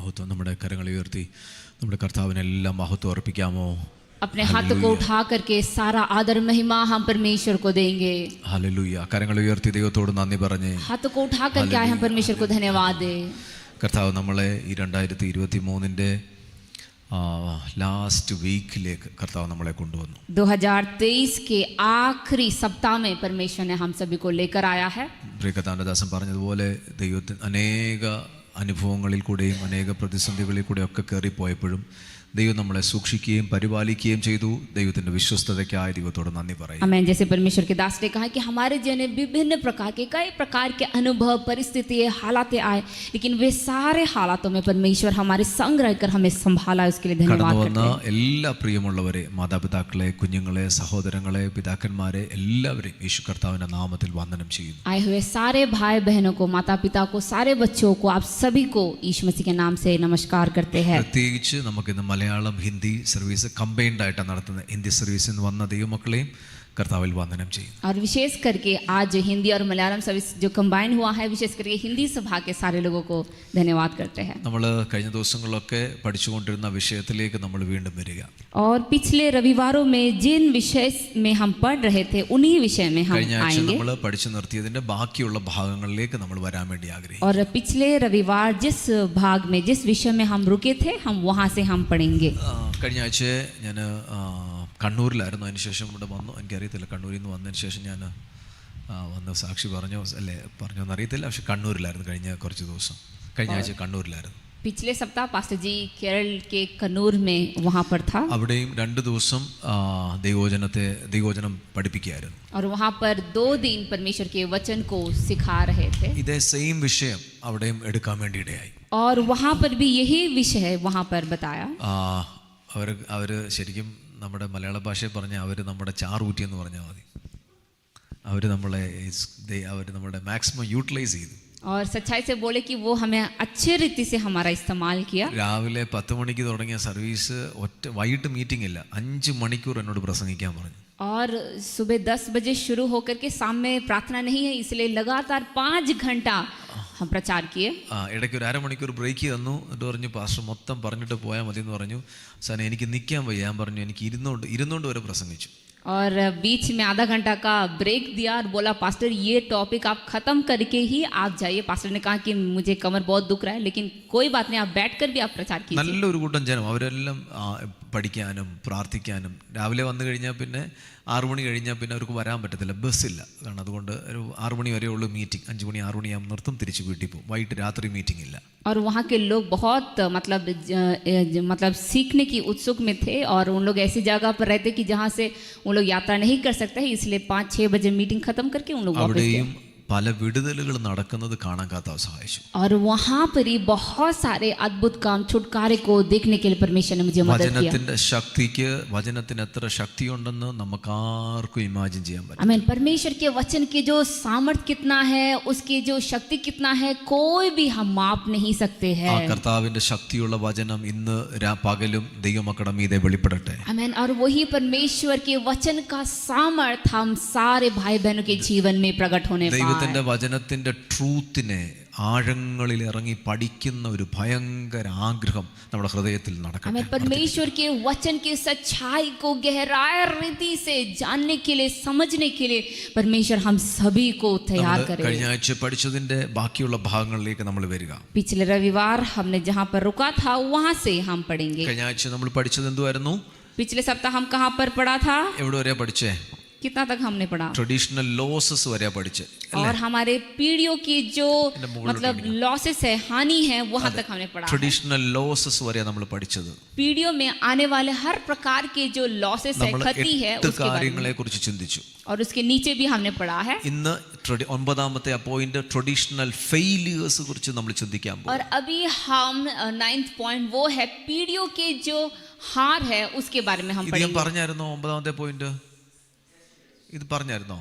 മഹത്വം. നമ്മുടെ കരങ്ങൾ ഉയർത്തി നമ്മുടെ കർത്താവിനെല്ലാം മഹത്വം അർപ്പിക്കാമോ? अपने हाथों को उठा करके सारा आदर महिमा हम परमेश्वर को देंगे. ഹല്ലേലൂയ. കരങ്ങൾ ഉയർത്തി ദൈവത്തോട് നന്ദി പറഞ്ഞേ. हाथों को उठा करके आए हम परमेश्वर को धन्यवाद दे. കർത്താവ് നമ്മളെ ഈ 2023 ലാസ്റ്റ് വീക്കിലേക്ക് കർത്താവ് നമ്മളെ കൊണ്ടുവന്നു. 2023 के आखिरी सप्ताह में परमेश्वर ने हम सभी को लेकर आया है. പ്രിയകഥാനദാസൻ പറഞ്ഞതുപോലെ ദൈവത്തിന് അനേക അനുഭവങ്ങളിൽ കൂടെയും അനേക പ്രതിസന്ധികളിൽ കൂടെയും ഒക്കെ കയറിപ്പോയപ്പോഴും ദൈവം നമ്മളെ സൂക്ഷിക്കുകയും പരിപാലിക്കുകയും ചെയ്തു. ദൈവത്തിന്റെ വിശ്വസ്തതയ്ക്കായി ദൈവത്തോട് നന്ദി പറയും. आमेन. जैसे परमेश्वर के दास ने कहा कि हमारे जीवन विभिन्न प्रकार के कई प्रकार के अनुभव परिस्थितियां हालातें आए, लेकिन वे सारे हालातों में परमेश्वर हमारे संग रहकर हमें संभाला. उसके लिए धन्यवाद करते हैं. എല്ലാ പ്രിയമുള്ളവരെ, മാതാപിതാക്കളെ, കുഞ്ഞുങ്ങളെ, സഹോദരങ്ങളെ, പിതാക്കന്മാരെ എല്ലാവരെയും യേശു കർത്താവിന്റെ നാമത്തിൽ വന്ദനം ചെയ്യുന്നു. आए हुए सारे भाई बहनों को, माता पिता को, सारे बच्चों को, आप सभी को यीशु मसीह के नाम से नमस्कार करते हैं. പ്രത്യേകിച്ച് നമുക്കിന്ന് മലയാളം ഹിന്ദി സർവീസ് കമ്പൈൻഡ് ആയിട്ടാണ് നടത്തുന്നത്. ഹിന്ദി സർവീസിൽ നിന്ന് വന്ന ദൈവമക്കളെയും കർത്താവിൽ വന്ദനം ചെയ്യും. और विशेष करके आज हिंदी और मलयालम सर्विस जो कंबाइन हुआ है, विशेष करके हिंदी सभा के सारे लोगों को धन्यवाद करते हैं. നമ്മൾ കഴിഞ്ഞ ദിവസങ്ങളിലൊക്കെ പഠിച്ചുകൊണ്ടിരുന്ന വിഷയത്തിലേക്ക് നമ്മൾ വീണ്ടും വരിക. और पिछले रविवारों में जिन विषय में हम पढ़ रहे थे उन्हीं विषय में हम കഴിഞ്ഞ ആഴ്ച आएंगे. നമ്മൾ പഠിച്ചു നിർത്തിയതിന്റെ ബാക്കിയുള്ള ഭാഗങ്ങളിലേക്ക് നമ്മൾ വരാൻ വേണ്ടി ആഗ്രഹിക്കുന്നു. और पिछले रविवार जिस भाग में जिस विषय में हम रुके थे, हम वहाँ से हम पढ़ेंगे. കഴിഞ്ഞ ആഴ്ച ഞാൻ കണ്ണൂരിലായിരുന്നു. അതിനുശേഷം ഇവിടെ വന്നു. എനിക്കറിയത്തില്ല, കണ്ണൂരിൽ നിന്ന് വന്നതിന് ശേഷം ഞാൻ വന്ന് സാക്ഷി പറഞ്ഞോന്ന് അറിയത്തില്ല. പക്ഷെ കണ്ണൂരിലായിരുന്നു കഴിഞ്ഞ കുറച്ച് ദിവസം. കഴിഞ്ഞ ആഴ്ച കണ്ണൂരിലായിരുന്നു. पिछले सप्ताह पास्टर जी केरल के कन्नूर में वहाँ पर था. അവിടെയും 2 ദിവസം ദൈവവചനം പഠിപ്പിക്കുകയായിരുന്നു. और वहाँ पर 2 दिन परमेश्वर के वचन को सिखा रहे थे. ഇതേ സെയിം വിഷയം അവിടെയും എടുക്കാൻ വേണ്ടി ഇടയായി. और वहाँ पर भी यही विषय वहाँ पर बताया. അവർ ശരിക്കും നമ്മുടെ മലയാള ഭാഷയിൽ പറഞ്ഞാൽ അവർ നമ്മുടെ ചാറൂറ്റി എന്ന് പറഞ്ഞാൽ മതി. അവർ നമ്മുടെ മാക്സിമം യൂട്ടിലൈസ് ചെയ്തു. और सच्चाई से बोले कि वो हमें अच्छे रीति से हमारा इस्तेमाल किया. രാവിലെ 10 മണിക്ക് തുടങ്ങിയ സർവീസ് വൈകിട്ട് മീറ്റിംഗ് ഇല്ല, 5 മണിക്കൂർ എന്നോട് പ്രസംഗിക്കാൻ പറഞ്ഞു. और सुबह 10 बजे शुरू होकर के शाम में प्रार्थना नहीं है, इसलिए लगातार 5 घंटा हम प्रचार किए. ഇടയ്ക്ക് ഒരു അരമണിക്കൂർ ബ്രേക്ക് തന്നു. എന്നിട്ട് പറഞ്ഞു പാസ്റ്റർ മൊത്തം പറഞ്ഞിട്ട് പോയാൽ മതി എന്ന് പറഞ്ഞു. സാർ എനിക്ക് നിൽക്കാൻ വയ്യ. ഞാൻ പറഞ്ഞു എനിക്ക് ഇരുന്നോണ്ട് വരെ പ്രസംഗിച്ചു. और बीच में आधा घंटा का ब्रेक दिया और बोला पास्टर ये टॉपिक आप ख़त्म करके ही आप जाइए. पास्टर ने कहा कि मुझे कमर बहुत दुख रहा है, लेकिन कोई बात नहीं, आप बैठकर भी आप प्रचार कीजिए. നല്ലൊരു കൂട്ടം ജനം അവരെല്ലാം പഠിക്കാനും പ്രാർത്ഥിക്കാനും. രാവിലെ വന്നു കഴിഞ്ഞാൽ പിന്നെ 6 മണി കഴിഞ്ഞാൽ പിന്നെ അവർക്ക് വരാൻ പറ്റത്തില്ല, ബസ്സില്ല. കാരണം അതുകൊണ്ട് ഒരു 6 മണി വരെ ഉള്ളൂ മീറ്റിംഗ്. 5 മണി 6 മണിയാകുമ്പോൾ നിർത്തും, തിരിച്ച് വീട്ടിൽ പോകും. വൈകിട്ട് രാത്രി മീറ്റിംഗ് ഇല്ല. और वहाँ के लोग बहुत मतलब सीखने की उत्सुक में थे. और उन लोग ऐसी जगह पर रहते कि जहाँ से उन लोग यात्रा नहीं कर सकते, इसलिए 5-6 बजे मीटिंग खत्म करके उन लोग वापस गए. പല വിടുതലുകൾ നടക്കുന്നത് കാണാൻ കർത്താവ് സഹായിച്ചു. और वहाँ पर ही बहुत सारे अद्भुत काम छुटकारे को देखने के लिए परमेश्वर ने मुझे मदद किया. വചനത്തിന്റെ ശക്തിക്ക്, വചനത്തിന് എത്ര ശക്തിയുണ്ടെന്ന് നമുക്കാർക്കും ഇമാജിൻ ചെയ്യാൻ പറ്റും. आमीन. परमेश्वर के वचन के जो सामर्थ्य कितना है, उसकी जो शक्ति कितना है, कोई भी हम माप नहीं सकते हैं. ആ കർത്താവിന്റെ ശക്തിയുള്ള വചനം ഇന്ന് പകലും ദൈവമക്കളുടെ മീതെ വെളിപ്പെടട്ടെ. आमीन. और वही परमेश्वर के वचन का सामर्थ्य हम सारे भाई बहनों के जीवन में प्रकट होने पाए. ദൈവത്തിന്റെ വചനത്തിന്റെ ട്രൂത്തിനെ ആഴങ്ങളിൽ ഇറങ്ങി പഠിക്കുന്ന ഒരു ഭയങ്കര ആഗ്രഹം നമ്മുടെ ഹൃദയത്തിൽ നടക്കട്ടെ. परमेश्वर के वचन की सच्चाई को गहराई रीति से जानने के लिए, समझने के लिए परमेश्वर हम सभी को तैयार करे. കഴിഞ്ഞ ആഴ്ച പഠിച്ചതിന്റെ ബാക്കിയുള്ള ഭാഗങ്ങളിലേക്ക് നമ്മൾ വരിക. पिछले रविवार हमने जहाँ पर रुका था वहाँ से हम पढ़ेंगे. കഴിഞ്ഞ ആഴ്ച നമ്മൾ പഠിച്ചത് എന്തുവായിരുന്നു? पिछले सप्ताह हम कहाँ पर पढ़ा था? എവിടെ വരെയാ പഠിച്ചേ? कितना तक हमने पढ़ा? ट्रेडिशनल लॉसेस वरेया പഠിച്ചേ. और हमारे पीढ़ियों की जो मतलब लॉसेस है, हानि है, वहां तक हमने पढ़ा. ट्रेडिशनल लॉसेस वरेया നമ്മൾ പഠിച്ചത്. पीढ़ियों में आने वाले हर प्रकार के जो लॉसेस है, क्षति है, उसके बारे में കുറിച്ച് ചിന്തിച്ചു. और उसके नीचे भी हमने पढ़ा है. ഇന്ന് 9ാമത്തെ പോയിന്റ് ട്രഡീഷണൽ ഫെയിലിയേഴ്സ് കുറിച്ച് നമ്മൾ ചിന്തിക്കാൻ പോകും. और अभी हम 9th पॉइंट वो है पीढ़ियों के जो हार है, उसके बारे में हम ഇത് ഞാൻ पढ़ेंगे. പറഞ്ഞായിരുന്നോ? 9ാമത്തെ പോയിന്റ് ഇത് പറഞ്ഞായിരുന്നോ?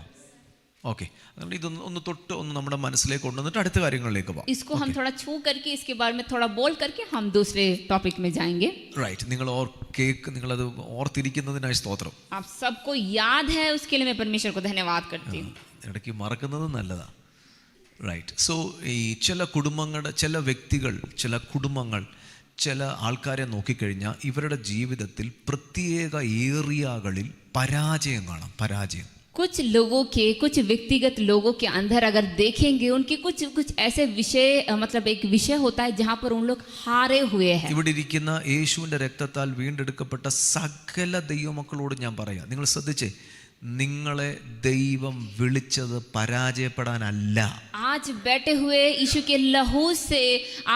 ഓക്കെ, അതുകൊണ്ട് ഇതൊന്ന് തൊട്ട് ഒന്ന് നമ്മുടെ മനസ്സിലേക്ക് കൊണ്ടുവന്നിട്ട് അടുത്ത കാര്യങ്ങളിലേക്ക് പോകാം. इसको हम थोड़ा छू करके, इसके बारे में थोड़ा बोल करके हम दूसरे टॉपिक में जाएंगे. റൈറ്റ്. നിങ്ങളത് ഓർത്തിരിക്കുന്നതിനായി സ്തോത്രം. आप सबको याद है, उसके लिए मैं परमेश्वर को धन्यवाद करती हूँ. ഇടയ്ക്ക് മറക്കുന്നത് നല്ലതാ. റൈറ്റ്. സോ ഈ ചില വ്യക്തികൾ, ചില കുടുംബങ്ങൾ ചില ആൾക്കാരെ നോക്കിക്കഴിഞ്ഞാൽ ഇവരുടെ ജീവിതത്തിൽ പ്രത്യേക ഏരിയകളിൽ പരാജയം കാണാം. പരാജയം. कुछ लोगों के, कुछ व्यक्तिगत लोगों के अंदर अगर देखेंगे, उनके कुछ ऐसे विषय, मतलब एक विषय होता है जहाँ पर उन लोग हारे हुए हैं. ഇവിടെ ഇരിക്കുന്ന യേശുവിൻ്റെ രക്തത്താൽ വീണ്ടെടുക്കപ്പെട്ട സകല ദൈവമക്കളോട് ഞാൻ പറയാം, നിങ്ങൾ ശ്രദ്ധിച്ചേ, നിങ്ങളെ ദൈവം വിളിച്ചത് പരാജയപ്പെടാനല്ല. आज बैठे हुए यीशु के लहू से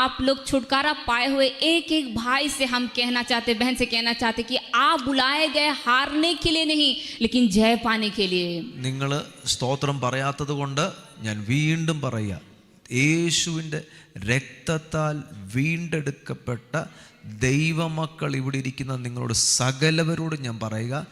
आप लोग छुटकारा पाए हुए एक एक भाई से हम कहना चाहते, बहन से कहना चाहते कि आप बुलाए गए हारने के लिए नहीं, लेकिन जय पाने के लिए. നിങ്ങൾ സ്തോത്രം പറയാത്തത് കൊണ്ട് ഞാൻ വീണ്ടും പറയാം, യേശുവിൻ്റെ രക്തത്താൽ വീണ്ടെടുക്കപ്പെട്ട ദൈവമക്കൾ ഇവിടെ ഇരിക്കുന്ന നിങ്ങളോട് സകലവരോടും ഞാൻ പറയുക,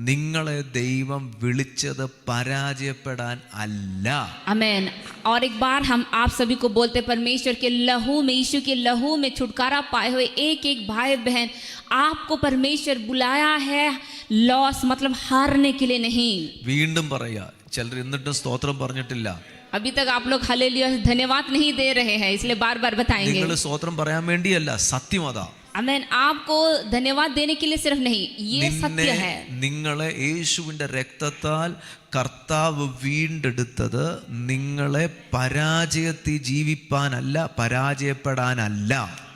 നിങ്ങളെ ദൈവം വിളിച്ചത് പരാജയപ്പെടാൻ അല്ല. आमेन. और एक बार हम आप सभी को बोलते, परमेश्वर के लहू में, यीशु के लहू में छुटकारा पाए हुए एक एक भाई बहन, आपको परमेश्वर बुलाया है लॉस, मतलब हारने के लिए नहीं. വീണ്ടും പറയാ, ചിലർ എന്നിട്ടും സ്തോത്രം പറഞ്ഞിട്ടില്ല. अभी तक आप लोग हालेलुया धन्यवाद नहीं दे रहे हैं, इसलिए बार बार बताएंगे. നിങ്ങൾ സ്തോത്രം പറയാൻ വേണ്ടിയല്ല, സത്യം അതാ. आमेन. आपको धन्यवाद देने के लिए सिर्फ नहीं, ये सत्य है. നിങ്ങളെ യേശുവിൻ്റെ രക്തത്താൽ കർത്താവ് വീണ്ടെടുത്തത് നിങ്ങളെ പരാജയത്തിൽ ജീവിപ്പാനല്ല, പരാജയപ്പെടാനല്ല.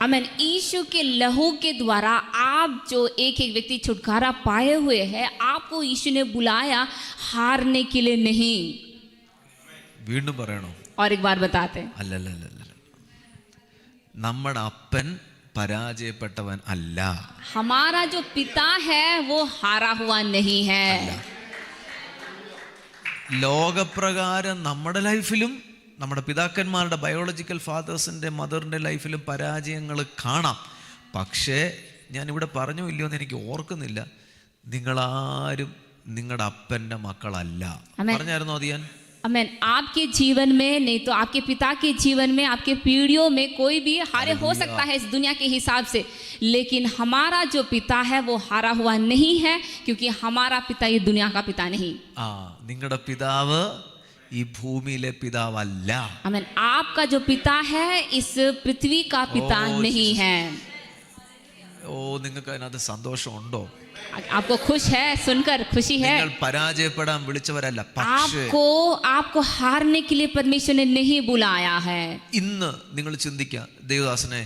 आमेन. यीशु के लहू के द्वारा आप जो एक एक व्यक्ति छुटकारा पाए हुए हैं, आपको यीशु ने बुलाया हारने के लिए नहीं. വീണ്ടും പറയണോ? और एक बार बताते, അല്ലല്ല, നമ്മുടെ അപ്പൻ പരാജയപ്പെട്ടവൻ അല്ല. हमारा जो पिता है वो हारा हुआ नहीं है. ലോകപ്രകാരം നമ്മുടെ ലൈഫിലും നമ്മുടെ പിതാക്കന്മാരുടെ ബയോളജിക്കൽ ഫാദേഴ്സിൻ്റെ മദറിൻ്റെ ലൈഫിലും പരാജയങ്ങൾ കാണാം. പക്ഷേ ഞാനിവിടെ പറഞ്ഞോ ഇല്ലയോ എന്ന് എനിക്ക് ഓർക്കുന്നില്ല, നിങ്ങളാരും നിങ്ങളുടെ അപ്പൻ്റെ മക്കളല്ല. പറഞ്ഞായിരുന്നോ അത് ഞാൻ? आमेन. आपके जीवन में नहीं तो आपके पिता के जीवन में, आपके पीढ़ियों में कोई भी हारे हो सकता है इस दुनिया के हिसाब से, लेकिन हमारा जो पिता है वो हारा हुआ नहीं है, क्योंकि हमारा पिता ये दुनिया का पिता नहीं. നിങ്ങളുടെ പിതാവ് ഈ ഭൂമിയിലെ പിതാവല്ല. आमेन. आपका जो पिता है इस पृथ्वी का पिता नहीं है. ഓ, നിങ്ങൾക്ക് അതിനകത്ത് സന്തോഷമുണ്ടോ? आपको खुश है, सुनकर खुशी है. നിങ്ങൾ പരാജയപ്പെടാൻ വിളിച്ചവരല്ല, പക്ഷേ आपको हारने के लिए परमेश्वर ने नहीं बुलाया है. ഇന്ന് നിങ്ങൾ ചിന്തിക്കുക, ദേവദാസനെ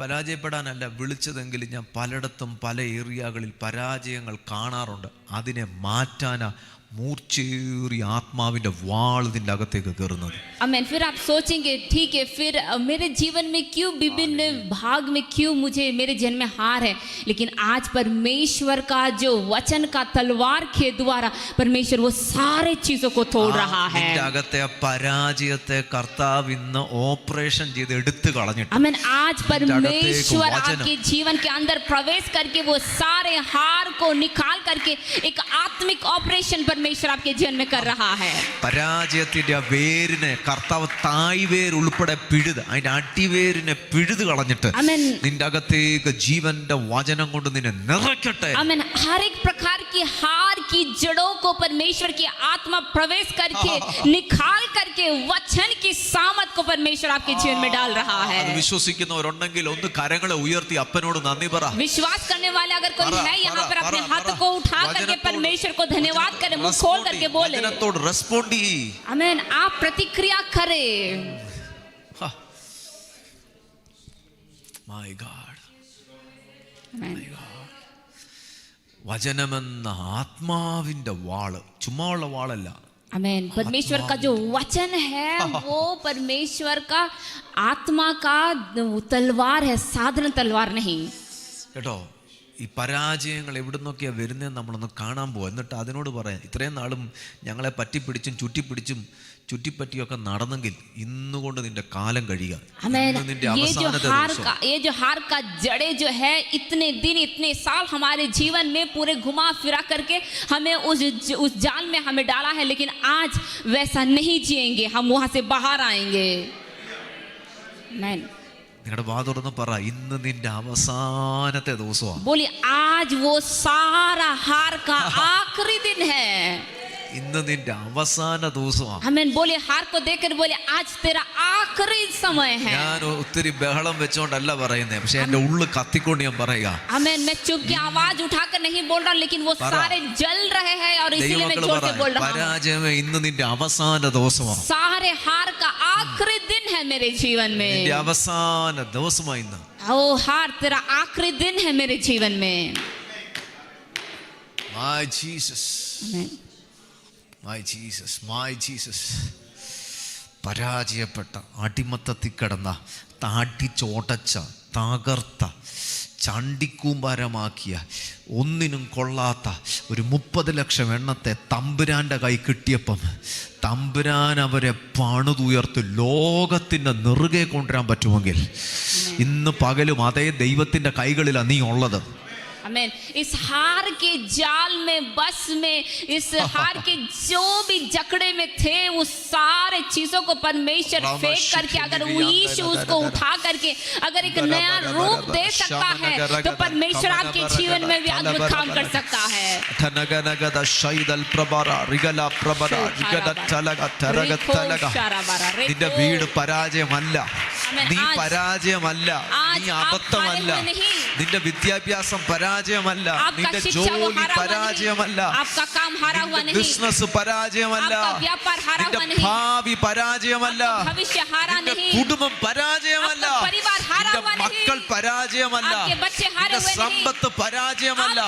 പരാജയപ്പെടാനല്ല വിളിച്ചതെങ്കിൽ ഞാൻ പലയിടത്തും പല ഏരിയകളിൽ പരാജയങ്ങൾ കാണാറുണ്ട്. അതിനെ മാറ്റാനാ മൂർച്ചേറിയ ആത്മാവിന്റെ വാൾ ഇതിന്റെ അകത്തേക്ക് കയറുന്നത്. आमेन. फिर आप सोचेंगे, ठीक है, फिर मेरे जीवन में क्यों विभिन्न भाग में क्यों मुझे मेरे जन्म में हार है, लेकिन आज परमेश्वर का जो वचन का तलवार के द्वारा परमेश्वर वो सारे चीजों को तोड़ रहा है. ഇതിന്റെ അകത്തെ പരാജയത്തെ കർത്താവ് ഇന്ന് ഓപ്പറേഷൻ ചെയ്ത് എടുത്തു കളഞ്ഞിട്ട്, आमेन. आज परमेश्वर आपके जीवन के अंदर प्रवेश करके वो सारे हार को निकाल करके एक आत्मिक ऑपरेशन परमेश्वर आपके जीवन में कर रहा है. പരാജയത്തിന്റെ വേരിനെ കർത്താവ് തായ്വേര് ഉൾപ്പെടെ പിഴുത്, അതിന്റെ അടിവേരിനെ പിഴുത് കളഞ്ഞിട്ട് നിന്റെ അകത്തേക്ക് ജീവന്റെ വചനം കൊണ്ട് നിന്നെ നിറയ്ക്കട്ടെ. आमेन. हर एक प्रकार की हार की जड़ों को परमेश्वर की आत्मा प्रवेश करके निकाल करके वचन की सामत को परमेश्वर आपके जीवन में डाल रहा है. വിശ്വസിക്കുന്നവരുണ്ടെങ്കിൽ ഒന്ന് കരങ്ങളെ ഉയർത്തി അപ്പനോട് നന്ദി പറ. विश्वास करने वाले अगर कोई है यहाँ पर अपने हाथ को उठा करके परमेश्वर को धन्यवाद करें, मुंह खोल करके बोले. വചനത്തോട് റെസ്പോണ്ട് ചെയ്യ്. आमेन. आप प्रतिक्रिया करें. My God. आमेन. വചനമെന്ന ആത്മാവിന്റെ വാള് ചുമ്മാ ഉള്ള വാളല്ല. आमेन. परमेश्वर का जो वचन है वो परमेश्वर का आत्मा का तलवार है, साधारण तलवार नहीं. കേട്ടോ, ഈ പരാജയങ്ങൾ എവിടെ നിന്നൊക്കെയാണ് വരുന്നതെന്ന് നമ്മളൊന്ന് കാണാൻ പോവാം. എന്നിട്ട് അതിനോട് പറയാം, ഇത്രയും നാളും ഞങ്ങളെ പറ്റിപ്പിടിച്ചും ചുറ്റിപ്പറ്റിയൊക്കെ നടന്നെങ്കിൽ ഇന്നുകൊണ്ട് നിന്റെ കാലം കഴിയുക. നിന്റെ ये जो हार का जड़े जो है, इतने दिन इतने साल हमारे जीवन में पूरे घुमा फिरा करके हमें उस जाल में हमें डाला है, लेकिन आज वैसा नहीं जिएंगे, हम वहां से बाहर आएंगे. आमीन. നിങ്ങളുടെ വാ തുറന്ന് പറ, ഇന്ന് നിന്റെ അവസാനത്തെ ദിവസമാണ്. बोलिए, आज वो सारा हार का आखिरी दिन है. ഇന്ന് നിന്റെ അവസാന ദിവസമാണ്. आमीन बोले हार को देखकर बोले आज तेरा आखिरी समय है. ഞാൻ ഒത്തിരി ബഹളം വെച്ചോണ്ടല്ല പറയുന്നത്, പക്ഷെ എന്റെ ഉള്ളു കത്തിക്കൊണ്ട് ഞാൻ പറയുക. आमीन मैं चुप की आवाज उठाकर नहीं बोल रहा, लेकिन वो सारे जल रहे हैं और इसीलिए मैं जोर से बोल रहा हूं. പരാജയം ഇന്ന് നിന്റെ അവസാന ദിവസമാണ്. सारे हार का आखिरी दिन है मेरे जीवन में. നിന്റെ അവസാന ദിവസമാണ് ഇന്ന്. ओ हार तेरा आखिरी दिन है मेरे जीवन में. My Jesus, आमीन. my Jesus, my Jesus. പരാജയപ്പെട്ട, അടിമത്തത്തിൽ കിടന്ന, താട്ടിച്ചോടച്ച, തകർത്ത, ചണ്ടിക്കൂമ്പാരമാക്കിയ, ഒന്നിനും കൊള്ളാത്ത ഒരു 30 ലക്ഷം എണ്ണത്തെ തമ്പുരാൻ്റെ കൈ കിട്ടിയപ്പം തമ്പുരാൻ അവരെ പണിതുയർത്ത് ലോകത്തിൻ്റെ നെറുകെ കൊണ്ടുവരാൻ പറ്റുമെങ്കിൽ ഇന്ന് പകലും അതേ ദൈവത്തിൻ്റെ കൈകളിലാണ് നീ ഉള്ളത്. आमीन. इस हार के जाल में, बस में, इस हार के जो भी जकड़े में थे, उस सारे चीजों को परमेश्वर फेंक करके अगर यीशु उसको उठा करके अगर एक नया रूप दे सकता है, तो परमेश्वर आपके जीवन में भी अद्भुत काम कर सकता है. നിന്റെ വീട് പരാജയമല്ല, നീ പരാജയമല്ല, നീ അബദ്ധമല്ല, നിന്റെ വിദ്യാഭ്യാസം പരാജയമല്ല, നിന്റെ ജോലി പരാജയമല്ല, നിന്റെ ബിസിനസ് പരാജയമല്ല, നിന്റെ ഭാവി പരാജയമല്ല, നിന്റെ കുടുംബം പരാജയമല്ല, നിന്റെ മക്കൾ പരാജയമല്ല, നിന്റെ സമ്പത്ത് പരാജയമല്ല.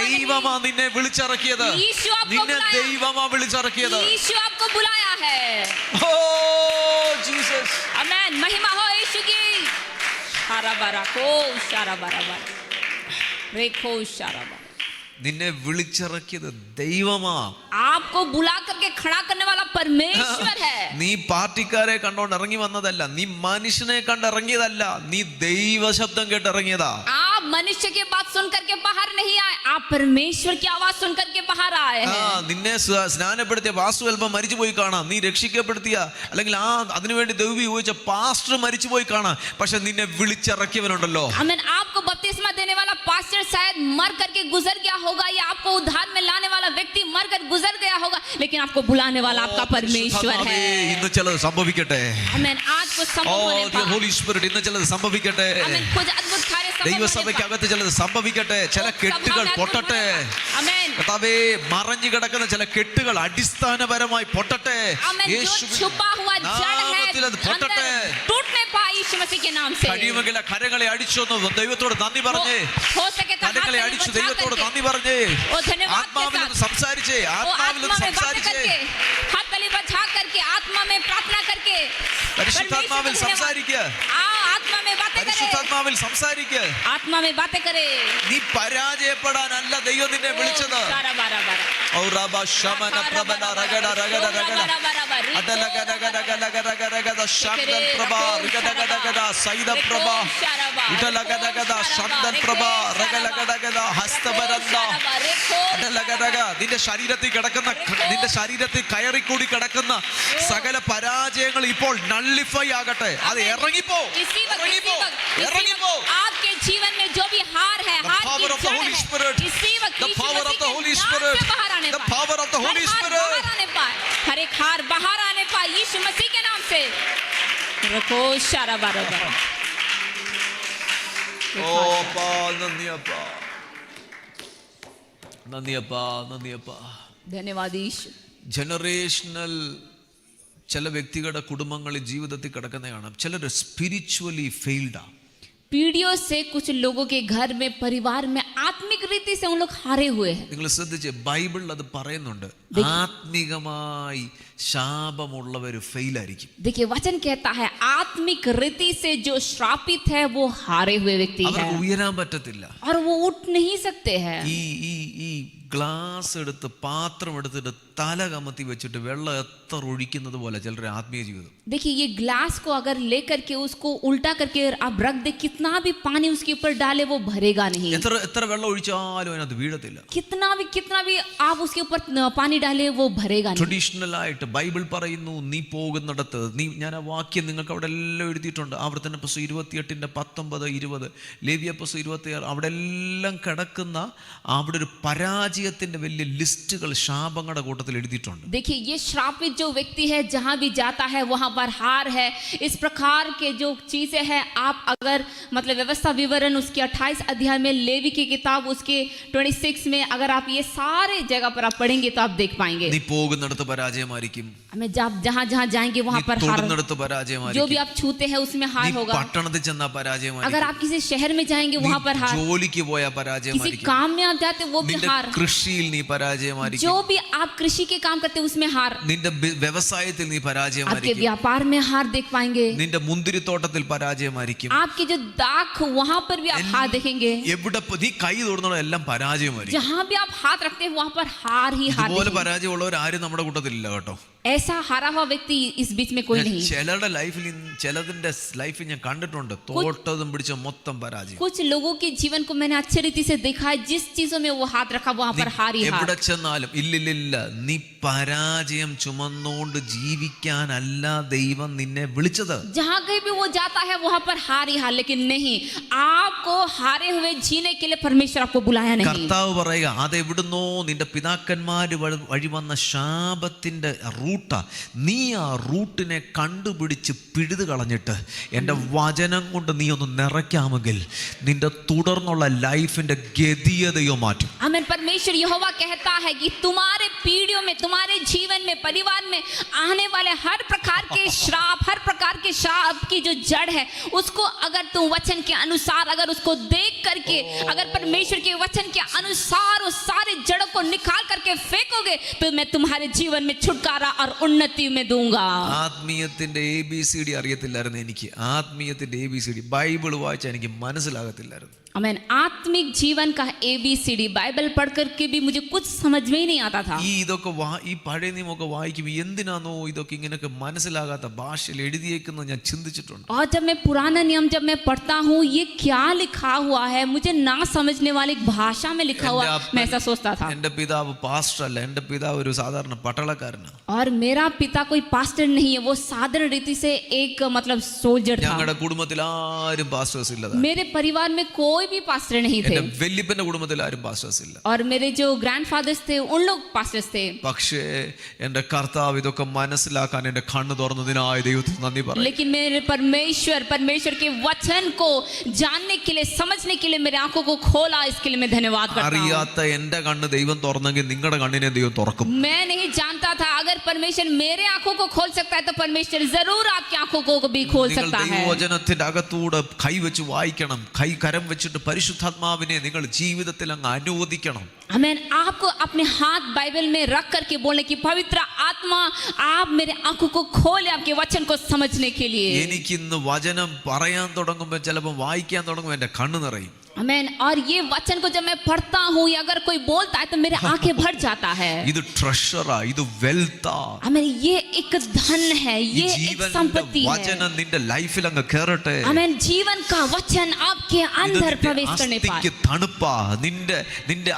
ദൈവമാ നിന്നെ വിളിച്ചിറക്കിയത്, നിന്നെ ദൈവമാ വിളിച്ചിറക്കിയത്. ഓ ജീസസ്, आमीन. महिमा हो यीशु की. हारा बारा को शारा बारा बारा रेखो शारा बारा. നിന്നെ വിളിച്ചിറക്കിയത് ദൈവമാ. आपको बुला करके खड़ा करने वाला परमेश्वर है. നീ പാർട്ടിക്കാരെ കണ്ടോണ്ട് ഇറങ്ങി വന്നതല്ല, നീ മനുഷ്യനെ കണ്ടിറങ്ങിയതല്ല, നീ ദൈവ ശബ്ദം കേട്ടിറങ്ങിയതാ. आप मनुष्य की बात सुन करके बाहर नहीं आए, आप परमेश्वर की आवाज सुन करके बाहर आए हैं. നിന്നെ സ്നാനപ്പെടുത്തിയ വാസു അല്പം മരിച്ചുപോയി കാണാം, നീ രക്ഷിക്കപ്പെടുത്തിയ അല്ലെങ്കിൽ അതിനുവേണ്ടി ദൈവം ഉപയോഗിച്ച പാസ്റ്റർ മരിച്ചുപോയി കാണാം, പക്ഷെ നിന്നെ വിളിച്ചിറക്കിയവനുണ്ടല്ലോ. आमीन. आपको बपतिस्मा देने वाला पास्टर शायद मर करके गुजर गया होगा, या आपको उद्धार में लाने वाला व्यक्ति मर कर गुजर गया होगा, लेकिन आपको बुलाने वाला आपका परमेश्वर है. ഇന്ന് ചിലത് സംഭവിക്കട്ടെ. आमीन. आज को संभव होने पाए. ഹോളി സ്പിരിറ്റ് ഇന്ന് ചിലത് സംഭവിക്കട്ടെ. आमीन. कुछ अद्भुत कार्य संभव होने ദൈവസഭയ്ക്കകത്ത് ചിലത് സംഭവിക്കട്ടെ. ചില കെട്ടുകൾ പൊട്ടട്ടെ. आमीन. കർത്താവേ, മറഞ്ഞു കിടക്കുന്ന ചില കെട്ടുകൾ അടിസ്ഥാനപരമായി പൊട്ടട്ടെ. छुपा हुआ जड़ है പൊട്ടട്ടെ. टूटने पाए यीशु मसीह के नाम से. കഴിയുമെങ്കിൽ കരങ്ങളെ അടിച്ചൊന്ന് ദൈവത്തോട് നന്ദി പറഞ്ഞേ. हो सके तो കരങ്ങളെ അടിച്ചു ദൈവത്തോട് നന്ദി പറഞ്ഞേ. ആത്മാവിൽ നിന്ന് സംസാരിച്ചേ, ആത്മാവിൽ നിന്ന് സംസാരിച്ചേ. हाथ तली बजा करके आत्मा में प्रार्थना करके പരിശുദ്ധാത്മാവിൽ സംസാരിക്കുക. आत्मा में बातें करें. പരിശുദ്ധാത്മാവിൽ സംസാരിക്കുക. आत्मा में बातें करे. നീ പരാജയപ്പെടാനല്ല ദൈവം നിന്നെ വിളിച്ചത്. ഔറാബ ശമന പ്രബല രഗട രഗട രഗട അദലഗ രഗട രഗട രഗട ശബ്ദൽ പ്രഭ രഗട രഗട സൈദ പ്രഭ ഇടലഗ രഗട ശബ്ദൽ പ്രഭ രഗലഗ രഗട ഹസ്തബരന്ദ അദലഗ രഗ. നിന്റെ ശരീരത്തിൽ കിടക്കുന്ന, നിന്റെ ശരീരത്തിൽ കയറിക്കൂടി കിടക്കുന്ന സകല പരാജയങ്ങൾ ഇപ്പോൾ നള്ളിഫൈ ആകട്ടെ. അത് ഇറങ്ങിപ്പോ, ഇറങ്ങിപ്പോ, ഇറങ്ങിപ്പോ. आपके जीवन में जो भी हार है, हार की जड़ है, इसी वक्त the power of the Holy Spirit, the power of the Holy Spirit. हर एक हार बाहर आने पाए यीशु मसीह के नाम से. रखो शारा बारा बारा. ഓ അപ്പാ, നന്ദിയപ്പാ, നന്ദിയപ്പാ, നന്ദിയപ്പാ. धन्यवाद यीशु. ജനറേഷണൽ ചില വ്യക്തികളുടെ കുടുംബങ്ങളിൽ ജീവിതത്തിൽ കിടക്കുന്നതാണ്. ചിലർ സ്പിരിച്വലി ഫെയിൽഡാ. पीढ़ियों से कुछ लोगों के घर में, परिवार में आत्मिक रीति से उन लोग हारे हुए हैं. നിങ്ങൾ ശ്രദ്ധിച്ചേ, ബൈബിളിൽ അത് പറയുന്നുണ്ട്. ആത്മികമായി ശാപമുള്ളവർ ഫെയിൽ ആയിരിക്കും. देखिए वचन कहता है आत्मिक रीति से जो श्रापित है वो हारे हुए व्यक्ति है, അവർക്ക് ഉയരാൻ പറ്റത്തില്ല. और वो उठ नहीं सकते हैं. ഈ ഗ്ലാസ് എടുത്ത്, പാത്രം എടുത്തിട്ട് തല കമത്തി വെച്ചിട്ട് വെള്ളം എത്ര ഒഴിക്കുന്നത് പോലെ ചിലരുടെ ആത്മീയ ജീവിതം. देखिए ये ग्लास को अगर लेकर के उसको उल्टा करके आप रख दे, कितना भी पानी उसके ऊपर डाले वो भरेगा नहीं. എത്ര വെള്ളം ഒഴിച്ചാലും അതിനകത്ത് വീഴത്തില്ല. कितना भी आप उसके ऊपर पानी डाले वो भरेगा नहीं. ട്രഡീഷണൽ ആയിട്ട് ബൈബിൾ പറയുന്നു, നീ പോകുന്നിടത്ത് ഞാൻ ആ വാക്യം നിങ്ങൾക്ക് അവിടെ എല്ലാം എഴുതിയിട്ടുണ്ട്. ആവർത്തന പുസ്തകം 28:19-20, ലേവ്യ പുസ്തകം 26, അവിടെ എല്ലാം കിടക്കുന്ന അവിടെ ഒരു പരാജയത്തിന്റെ വലിയ ലിസ്റ്റുകൾ ശാപങ്ങളുടെ കൂട്ടത്തിൽ എഴുതിയിട്ടുണ്ട്. देखिए ये श्रापित जो व्यक्ति है जहाँ भी जाता है वहाँ पर हार है. इस प्रकार के जो चीजें हैं, आप अगर मतलब व्यवस्था विवरण उसके 28 अध्याय में, लेवी की किताब उसके 26 में, अगर आप ये सारे जगह पर आप पढ़ेंगे तो आप देख पाएंगे. നീ പോകുന്നിടത്ത് പരാജയമായിരിക്കും, हमें जब जहाँ जहाँ जाएंगे वहाँ पर हार, തൊടുന്നിടത്ത് जो പരാജയമായിരിക്കും, भी आप छूते हैं उसमें हार നീ होगा. പട്ടണത്തിൽ ചെന്നാ अगर പരാജയമായിരിക്കും, आप किसी शहर में जाएंगे वहाँ पर हार, ജോലിക്ക് പോയാ किसी പരാജയമായിരിക്കും, काम में आप जाते वो भी നിന്റെ हार, കൃഷിയിൽ നീ പരാജയമായിരിക്കും, जो भी आप कृषि के काम करते उसमें हार, നിന്റെ വ്യവസായത്തിൽ നീ आपके പരാജയമായിരിക്കും, व्यापार में हार देख पाएंगे, നിന്റെ മുന്തിരിത്തോട്ടത്തിൽ പരാജയമായിരിക്കും, आपके जो दाख वहाँ पर भी आप हार देखेंगे. എവിടെ നീ കൈ തൊടുന്നോ എല്ലാം പരാജയമായിരിക്കും. जहाँ भी आप हाथ रखते हैं वहाँ पर हार ही हार ഇതുപോലെ देखेंगे. പരാജയമുള്ളവർ ആരും നമ്മുടെ കൂട്ടത്തിലില്ല കേട്ടോ. ऐसा हारा हुआ व्यक्ति इस बीच में कोई नहीं. ചിലരുടെ ലൈഫിൽ ചിലതിന്റെ ലൈഫിൽ ഞാൻ കണ്ടിട്ടുണ്ട്, തോട്ടതും പിടിച്ച മൊത്തം പരാജയം. कुछ लोगों के जीवन को मैंने अच्छे रीति से देखा है, जिस चीजों में वो हाथ रखा वहाँ पर हार ही हार. എവിടെ ചെന്നാലും ഇല്ലില്ല, നീ പരാജയം ചുമന്നുകൊണ്ട് ജീവിക്കാനല്ല ദൈവം നിന്നെ വിളിച്ചത്. जहाँ कहीं भी वो जाता है वहाँ पर हार ही हार, लेकिन नहीं, आपको हारे हुए जीने के लिए परमेश्वर आपको बुलाया नहीं. കർത്താവ് പറയുക, അതെവിടുന്നോ നിന്റെ പിതാക്കന്മാര് വഴി വന്ന ശാപത്തിന്റെ റൂട്ടാ, നീ ആ റൂട്ടിനെ കണ്ടുപിടിച്ച് പിഴുതു കളഞ്ഞിട്ട് എൻ്റെ വചനം കൊണ്ട് നീ ഒന്ന് നിറയ്ക്കാമെങ്കിൽ നിന്റെ തുടർന്നുള്ള ലൈഫിന്റെ ഗതിയതയോ മാറ്റും. आमीन. परमेश्वर यहोवा कहता है कि तुम्हारे पीढ़ियों में, तुम्हारे जीवन में, परिवार में आने वाले हर प्रकार के श्राप, हर प्रकार के श्राप की जो जड़ है, उसको अगर तुम वचन के अनुसार, अगर उसको देख करके, अगर परमेश्वर के वचन के अनुसार उस सारे जड़ों को निकाल करके फेंकोगे, तो मैं तुम्हारे जीवन में छुटकारा और उन्नति में दूंगा. ആത്മീയത്തിന്റെ ABCD അറിയത്തില്ലായിരുന്നു എനിക്ക്. ആത്മീയത്തിന്റെ ABCD ബൈബിൾ വായിച്ചാൽ എനിക്ക് മനസ്സിലാകത്തില്ലായിരുന്നു. आमीन. आत्मिक जीवन का ABCD बाइबल पढ़ करके भी मुझे कुछ समझ में ही नहीं आता था. ഇതൊക്കെ ഈ പഴയ നിയമമൊക്കെ വായിക്കുമ്പോൾ എന്തിനാണോ ഇതൊക്കെ ഇങ്ങനെയൊക്കെ മനസ്സിലാകാത്ത ഭാഷയിൽ എഴുതിയേക്കുന്നത് ഞാൻ ചിന്തിച്ചിട്ടുണ്ട്. और जब मैं पुराना नियम जब मैं पढ़ता हूँ, ये क्या लिखा हुआ है, मुझे ना समझने वाली भाषा में लिखा हुआ, मैं ऐसा सोचता था. എൻ്റെ പിതാവ് പാസ്റ്റർ അല്ല, എൻ്റെ പിതാവ് ഒരു സാധാരണ പട്ടാളക്കാരനാണ്. और मेरा पिता कोई पास्टर नहीं है, वो साधारण रीति से एक मतलब सोल्जर था. ഞങ്ങളുടെ കുടുംബത്തിൽ ആരും പാസ്റ്റേഴ്സ് ഇല്ല. मेरे परिवार में कोई भी पास्टर नहीं थे. എൻ്റെ വല്യപ്പന്റെ കുടുംബത്തിൽ ആരും പാസ്റ്റേഴ്സ് ഇല്ല. और मेरे जो ग्रैंडफादर्स थे उन लोग पास्टर्स थे. പക്ഷേ എൻ്റെ കർത്താവ് ഇതൊക്കെ മനസ്സിലാക്കാൻ എൻ്റെ കണ്ണ് തുറന്നതിനായി ദൈവത്തിന് നന്ദി പറയും. लेकिन मेरे परमेश्वर के वचन को जानने के लिए, समझने के लिए मेरे आंखों को खोला, इसके लिए मैं धन्यवाद करता हूं. അറിയാത്ത എൻ്റെ കണ്ണ് ദൈവം തുറന്നെങ്കിൽ നിങ്ങളുടെ കണ്ണിനെ ദൈവം തുറക്കും. मैं नहीं जानता था, अगर परमेश्वर मेरे आंखों को खोल सकता है तो परमेश्वर जरूर आपकी आंखों को भी खोल നിങ്ങൾ सकता है. ദൈവവചനത്തിന്റെ അകത്തൂടെ കൈവച്ച് വായിക്കണം. കരം വെച്ചിട്ട് പരിശുദ്ധാത്മാവിനെ നിങ്ങൾ ജീവിതത്തിൽ അങ്ങ് അനുവദിക്കണം. आमीन. आपको अपने हाथ बाइबल में रख करके बोलने की, पवित्र आत्मा आप मेरे आंखों को खोले आपके वचन को समझने के लिए. എനിക്കിന്ന് വചനം പറയാൻ തുടങ്ങുമ്പോൾ ചിലപ്പോൾ വായിക്കാൻ തുടങ്ങുമ്പോൾ എൻ്റെ കണ്ണ് നിറയും. आमीन. और ये वचन को जब मैं पढ़ता हूँ या अगर कोई बोलता है तो मेरे आंखें भर जाता है. ഇത് ട്രഷറാ, ഇത് വെൽത്താ. आमीन. ये एक धन है, ये एक संपत्ति है. വചനം നിന്റെ ലൈഫിൽ അങ്ങ് കേറട്ടെ. आमीन. जीवन का वचन आपके अंदर प्रवेश करने पर തണുപ്പാ, നിന്റെ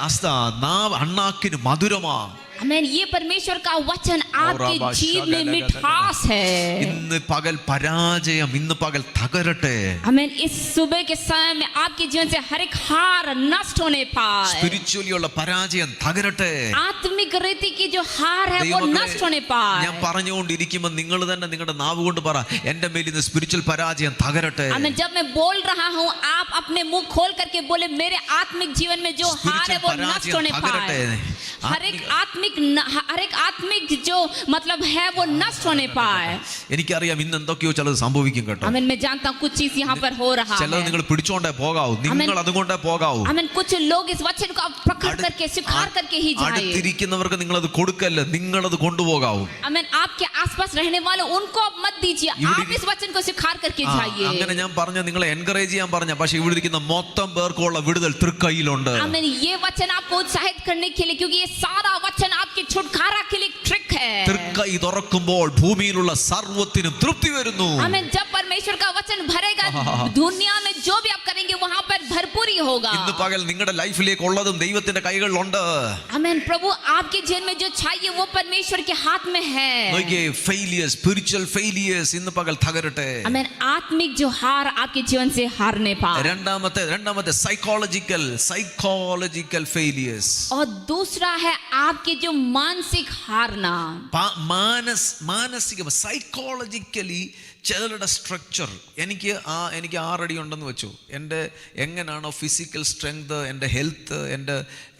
അണ്ണാക്കിന് മധുരമാ. आमीन. ये परमेश्वर का वचन आपके जीवन में मिठास है. ഇന്ന് പകൽ പരാജയം, ഇന്ന് പകൽ തകരട്ടെ. आमीन. इस सुबह के समय में आपके जीवन से हर एक हार नष्ट होने पाए. സ്പിരിച്വലി ഉള്ള പരാജയം തകരട്ടെ. आत्मिक रीति की जो हार है वो नष्ट होने पाए. ഞാൻ പറഞ്ഞുകൊണ്ടിരിക്കുമ്പോൾ നിങ്ങൾ തന്നെ നിങ്ങളുടെ നാവ് കൊണ്ട് പറ, എൻ്റെ മേൽ ഇന്ന് സ്പിരിച്വൽ പരാജയം തകരട്ടെ. आमीन. जब मैं बोल रहा हूँ, आप अपने मुंह खोल करके बोले, मेरे आत्मिक जीवन में जो हार है वो नष्ट होने पाए. हर एक आत्मिक जो मतलब है वो नष्ट होने पाए. എനിക്കറിയാം ഇന്ന് എന്തൊക്കെയോ ചിലത് സംഭവിക്കും കേട്ടോ. आमीन. मैं जानता हूँ कुछ चीज यहाँ पर हो रहा ചിലത് है. നിങ്ങൾ പിടിച്ചോണ്ടേ പോകാവൂ, നിങ്ങൾ അതുകൊണ്ടേ പോകാവൂ. आमीन. कुछ लोग इस वचन को पकड़ करके स्वीकार करके ही जाए. അടുത്തിരിക്കുന്നവർക്ക് നിങ്ങൾ അത് കൊടുക്കല്ല, നിങ്ങൾ അത് കൊണ്ടുപോകാവൂ. आमीन. आपके आसपास रहने वाले उनको आप मत दीजिए, आप इस वचन को स्वीकार करके जाइए. അങ്ങനെ ഞാൻ പറഞ്ഞ നിങ്ങളെ എൻകറേജ് ചെയ്യാൻ പറഞ്ഞ, പക്ഷെ ഇവിടെ ഇരിക്കുന്ന മൊത്തം പേർക്കുള്ള വിടുതൽ തൃക്കൈയിലുണ്ട്. आमीन. ये वचन आपको उत्साहित करने के लिए, क्योंकि ये सारा वचन आपके छुटकारा के लिए ट्रिक है. തൃക്കൈ തുറക്കുമ്പോൾ ഭൂമിയിലുള്ള സർവ്വത്തിനും തൃപ്തി വരുന്നു. आमीन. जब परमेश्वर का वचन भरेगा, दुनिया में जो भी आप करेंगे वहां पर भरपूरी होगा। ഇന്ന് പകൽ നിങ്ങളുടെ ലൈഫിലേക്ക് ഉള്ളതും ദൈവത്തിന്റെ കൈകളിലുണ്ട്. आमीन। प्रभु आपके जीवन में जो चाहिए वो परमेश्वर के हाथ में है। നോക്കിയേ, ഫെയിലിയേഴ്സ്, സ്പിരിച്വൽ ഫെയിലിയേഴ്സ് ഇന്ന് പകൽ തകരട്ടെ. आमीन। आत्मिक जो हार आपके जीवन से हारने पाए। രണ്ടാമത്തെ സൈക്കോളജിക്കൽ ഫെയിലിയേഴ്സ്. और दूसरा है आपके जो मानसिक हारना। മാനസിക സൈക്കോളജിക്കലി ചിലരുടെ സ്ട്രക്ചർ, എനിക്ക് 6 അടി ഉണ്ടെന്ന് വെച്ചു, എൻ്റെ എങ്ങനെയാണോ ഫിസിക്കൽ സ്ട്രെങ്ത്, എൻ്റെ ഹെൽത്ത്, എൻ്റെ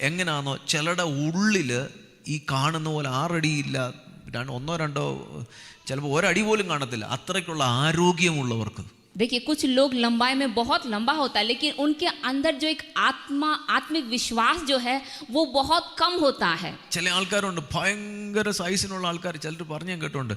എങ്ങനെയാണോ, ചിലരുടെ ഉള്ളിൽ ഈ കാണുന്ന പോലെ 6 അടിയില്ല, 1 2 ചിലപ്പോൾ 1 അടി പോലും കാണത്തില്ല, അത്രയ്ക്കുള്ള ആരോഗ്യമുള്ളവർക്ക്. देखिए, कुछ लोग लंबाई में बहुत लंबा होता है, लेकिन उनके अंदर जो एक आत्मिक विश्वास जो है वो बहुत कम होता है। ചില ആൾക്കാരുണ്ട് ഭയങ്കര സൈസിനുള്ള ആൾക്കാർ, ചിലർ പറഞ്ഞു ഞാൻ കേട്ടുണ്ട്,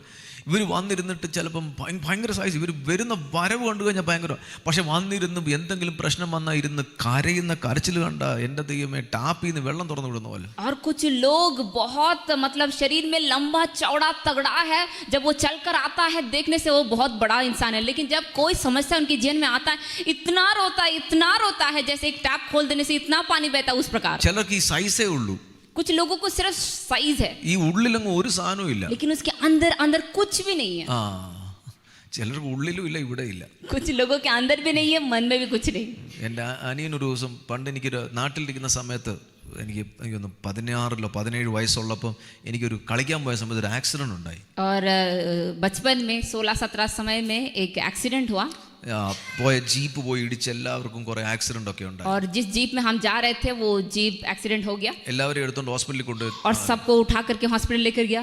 ഇവർ വന്നിരുന്നിട്ട് ചിലപ്പം ഭയങ്കര സൈസ്, ഇവർ വരുന്ന വരവ് കണ്ടു കഴിഞ്ഞാൽ ഭയങ്കര, പക്ഷെ വന്നിരുന്ന് എന്തെങ്കിലും പ്രശ്നം വന്നാൽ ഇരുന്ന് കരയുന്ന കരച്ചിൽ കണ്ട എൻ്റെ ദൈവമേ ടാപ്പിൽ നിന്ന് വെള്ളം തുറന്നു വിടുന്ന പോലെ. और कुछ लोग बहुत मतलब शरीर में लंबा चौड़ा तगड़ा है, जब वो चलकर आता है देखने से वो बहुत बड़ा इंसान है, लेकिन जब कोई समस्या उनके जीवन में आता है इतना रोता है जैसे एक टैप खोल देने से इतना पानी बहता है, उस प्रकार। ചിലർക്ക് ഈ സൈസേ ഉള്ളൂ. कुछ लोगों को सिर्फ साइज है, ഈ ഉള്ളിലങ്ങ് ഒരു സാധനവും ഇല്ല, लेकिन उसके अंदर कुछ भी नहीं है। ചിലർക്ക് ഉള്ളിലും ഇല്ല, ഇവിടെ ഇല്ല. कुछ लोगों के अंदर भी नहीं है, मन में भी कुछ नहीं। എൻ്റെ അനിയനൊരു ദിവസം, പണ്ട് എനിക്കൊരു നാട്ടിലിരിക്കുന്ന സമയത്ത്, എനിക്ക് 16-17 വയസ്സുള്ളപ്പം എനിക്കൊരു കളിക്കാൻ പോയ സമയത്ത് ഒരു ആക്സിഡന്റ് ഉണ്ടായി. और बचपन में 16-17 समय में एक एक्सीडेंट हुआ। പോയ ജീപ്പ് പോയി ഇടിച്ച് എല്ലാവർക്കും കുറെ ആക്സിഡന്റ് ഒക്കെ ഉണ്ടായി. और जिस जीप में हम जा रहे थे वो जीप एक्सीडेंट हो गया, എല്ലാവരെയും എടുത്തോണ്ട് ഹോസ്പിറ്റലിൽ കൊണ്ടുപോയി, और सबको उठा करके हॉस्पिटल लेकर गया।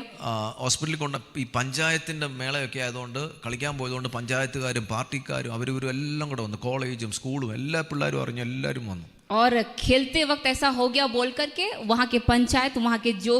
ഹോസ്പിറ്റലിൽ കൊണ്ട് ഈ പഞ്ചായത്തിന്റെ മേളയൊക്കെ ആയതുകൊണ്ട്, കളിക്കാൻ പോയതുകൊണ്ട് പഞ്ചായത്തുകാരും പാർട്ടിക്കാരും അവരും എല്ലാം കൂടെ വന്നു, കോളേജും സ്കൂളും എല്ലാ പിള്ളേരും അറിഞ്ഞു, എല്ലാവരും വന്നു. और खेलते वक्त ऐसा हो गया बोल करके वहाँ के पंचायत, वहाँ के जो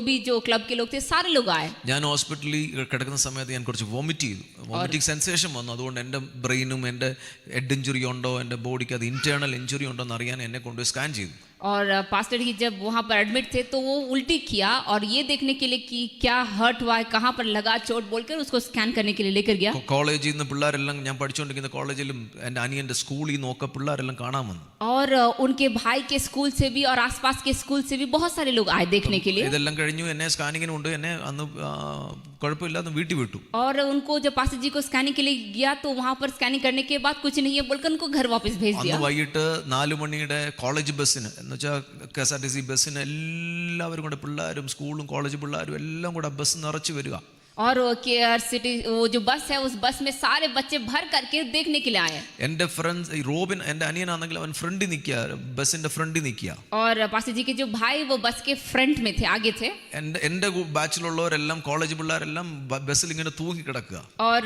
क्लब के लोग थे, सारे लोग आए। ഞാൻ ഹോസ്പിറ്റലിൽ കിടക്കുന്ന സമയത്ത് ഞാൻ കുറച്ച് വോമിറ്റ് ചെയ്തു, വോമിറ്റിംഗ് സെൻസേഷൻ വന്നു. അതുകൊണ്ട് എൻ്റെ ബ്രെയിനും എൻ്റെ ഹെഡ് ഇഞ്ചുറി ഉണ്ടോ, എൻ്റെ ബോഡിക്ക് അത് ഇന്റേണൽ ഇഞ്ചുറി ഉണ്ടോ എന്ന് അറിയാൻ എന്നെ കൊണ്ടുപോയി സ്കാൻ ചെയ്തു. और पास्टर जी जब वहाँ पर एडमिट थे तो वो उल्टी किया, और ये देखने के लिए कि क्या हर्ट हुआ है, कहाँ पर लगा चोट, बोलकर उसको स्कैन करने के लिए लेकर गया। കോളേജിൽ നിന്ന് പിള്ളേരെല്ലാം, ഞാൻ പഠിച്ചുകൊണ്ടിരിക്കുന്ന കോളേജിലും എൻ്റെ അനിയൻ്റെ സ്കൂളിൽ നിന്നൊക്കെ പിള്ളേരെല്ലാം കാണാൻ വന്നു. और उनके भाई के स्कूल से भी और आसपास के स्कूल से भी बहुत सारे लोग आए देखने के लिए। ഇതെല്ലാം കഴിഞ്ഞു, എന്നെ സ്കാനിങ്ങിന് കൊണ്ട് എന്നെ അന്ന് കുഴപ്പമില്ലാതെ വീട്ടിൽ വിട്ടു. और उनको जब पास्टर जी को स्कैनिंग के लिए गया तो वहाँ पर स्कैनिंग करने के बाद कुछ नहीं है बोलकर उनको घर वापस भेज दिया। അന്ന് വൈകിട്ട് 4 മണിയുടെ കോളേജ് ബസ്സിന്, എന്ന് വെച്ചാൽ KSRTC ബസ്സിന് എല്ലാവരും കൂടെ, പിള്ളേരും സ്കൂളും കോളേജ് പിള്ളേരും എല്ലാം കൂടെ ബസ് നിറച്ച് വരിക. और केआर सिटी वो जो बस है, उस बस में सारे बच्चे भर करके देखने के लिए आए। എൻ്റെ ഫ്രണ്ട്സ്, ഈ റോബിൻ എൻ്റെ അനിയനാണെങ്കിൽ അവൻ ഫ്രണ്ടിൽ നിൽക്കുക, ബസ്സിന്റെ ഫ്രണ്ടിൽ നിൽക്കുക. और पास्टर जी के जो भाई वो बस के फ्रंट में थे, आगे थे। എൻ്റെ ബാച്ചിലുള്ളവരെല്ലാം, കോളേജ് പിള്ളേരെല്ലാം ബസ്സിൽ ഇങ്ങനെ തൂങ്ങി കിടക്കുക. और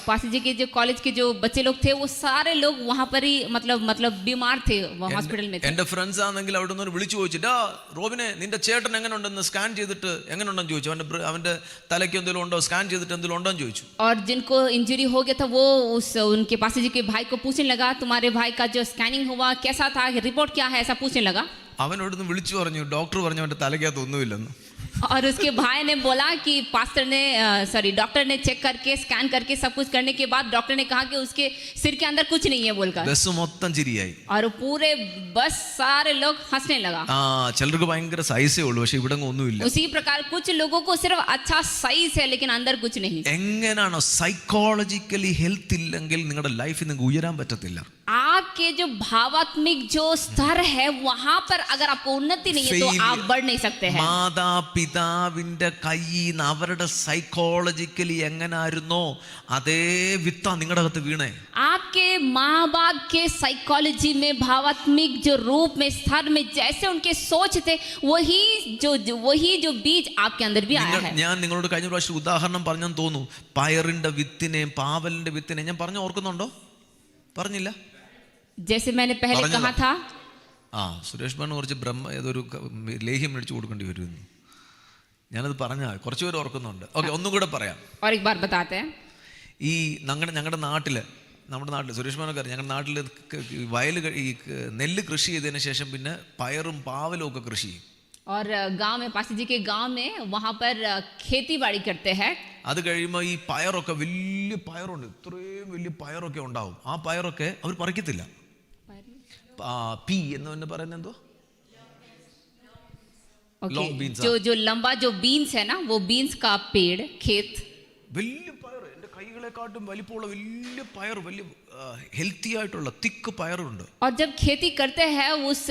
पास्टर जी के जो कॉलेज के जो बच्चे लोग थे वो सारे लोग वहाँ पर ही मतलब बीमार थे, हॉस्पिटल में थे। എൻ്റെ ഫ്രണ്ട്സ് ആണെങ്കിൽ അവിടെ നിന്ന് വിളിച്ചു ചോദിച്ചിട്ട്, റോബിനെ നിന്റെ ചേട്ടൻ എങ്ങനെ ഉണ്ടെന്ന് സ്കാൻ ചെയ്തിട്ട് എങ്ങനെ ഉണ്ടെന്ന് ചോദിച്ചു, അവൻ്റെ തലയ്ക്ക് എന്തെങ്കിലും ഉണ്ടോ, സ്കാൻ ചെയ്തിട്ട് എന്തെങ്കിലും ഉണ്ടോ എന്ന് ചോദിച്ചു. और जिनको इंजरी हो गया था वो उनके पास्टर जी के भाई को पूछने लगा, तुम्हारे भाई का जो स्कैनिंग हुआ कैसा था, रिपोर्ट क्या है, ऐसा पूछने लगा. അവനോടൊന്ന് വിളിച്ചു പറഞ്ഞു, ഡോക്ടർ പറഞ്ഞു അവൻ്റെ തലയ്ക്കകത്ത് ഒന്നുമില്ലെന്ന്. और उसके भाई ने बोला कि डॉक्टर ने चेक करके स्कैन करके सब कुछ करने के बाद डॉक्टर ने कहा कि उसके सिर के अंदर कुछ नहीं है बोलकर. ബസ് മൊത്തം ചിരിയായി. और पूरे बस सारे लोग हंसने लगा. ചിലർക്ക് ഭയങ്കര സൈസേ ഉള്ളൂ, പക്ഷെ ഇവിടെ ഒന്നുമില്ല. उसी प्रकार कुछ लोगों को सिर्फ अच्छा साइज है लेकिन अंदर कुछ नहीं. എങ്ങനെയാണോ സൈക്കോളജിക്കലി ഹെൽത്ത് ഇല്ലെങ്കിൽ നിങ്ങളുടെ ലൈഫിൽ നിങ്ങൾക്ക് ഉയരാൻ പറ്റത്തില്ല. आपके जो भावात्मिक जो स्तर है वहां पर अगर आपको उन्नति नहीं है तो आप बढ़ नहीं सकते हैं. മാതാപിതാവിന്റെ കയ്യിൽ നിന്ന് അവരുടെ സൈക്കോളജിക്കലി എങ്ങനായിരുന്നോ അതേ വിത്ത നിങ്ങളുടെ അകത്ത് വീണേ. आपके माँ बाप के साइकोलॉजी में भावात्मिक जो रूप में स्तर में जैसे उनके सोच थे वही जो बीज आपके अंदर भी आया है. ഞാൻ നിങ്ങളോട് കഴിഞ്ഞ പ്രാവശ്യം ഉദാഹരണം പറഞ്ഞെന്ന് തോന്നുന്നു, പയറിന്റെ വിത്തിനെയും പാവലിന്റെ വിത്തിനെയും. ഞാൻ പറഞ്ഞു ഓർക്കുന്നുണ്ടോ? പറഞ്ഞില്ല? जैसे मैंने पहले कहा था. സുരേഷ് ബാബു കുറച്ച് ഏതൊരു ലേഹ്യം മേടിച്ചു കൊടുക്കേണ്ടി വരുമെന്ന് ഞാനത് പറഞ്ഞ കുറച്ച് പേര് ഓർക്കുന്നുണ്ട്. ഓക്കെ, ഒന്നും കൂടെ പറയാം. और एक बार बताते हैं. ഈ നമ്മുടെ നാട്ടിൽ സുരേഷ് ബാബു അറിയാം, ഞങ്ങളുടെ നാട്ടിൽ വയൽ ഈ നെല്ല് കൃഷി ചെയ്തതിന് ശേഷം പിന്നെ പയറും പാവലും ഒക്കെ കൃഷി ചെയ്യും. और गांव में पास्टर जी के गांव में वहां पर खेती बाड़ी करते हैं. അത് കഴിയുമ്പോൾ ഈ പയറൊക്കെ വലിയ പയറുണ്ട്, ഇത്രയും വലിയ പയറൊക്കെ ഉണ്ടാവും. ആ പയറൊക്കെ അവർ പറിക്കത്തില്ല. പീ എന്ന് പറയുന്നത് എന്തോ Okay. Long beans, जो लंबा जो बीन्स है ना, वो बीन्स का पेड़ खेत. വലിയ പയർ, എൻ്റെ കൈകളെക്കാട്ടും വലിപ്പമുള്ള വലിയ പയർ, വലിയ ഹെൽത്തി ആയിട്ടുള്ള തിക്ക് പയറുണ്ട്. और जब खेती करते हैं उस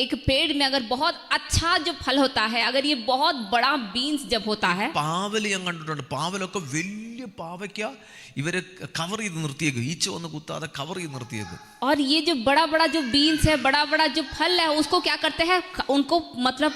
एक पेड़ में अगर बहुत अच्छा जो फल होता है, अगर ये बहुत बड़ा बीन्स जब होता है, പാവല് ഞാൻ കണ്ടിട്ടുണ്ട്. പാവലൊക്കെ വലിയ പാവയ്ക്ക ഇവര് കവർ ചെയ്ത് നിർത്തിയേക്കും, ഈച്ച വന്ന് കുത്താതെ കവർ ചെയ്ത് നിർത്തിയേക്കും. और ये जो बड़ा बड़ा जो बीन्स है, बड़ा बड़ा जो फल है, उसको क्या करते हैं, उनको मतलब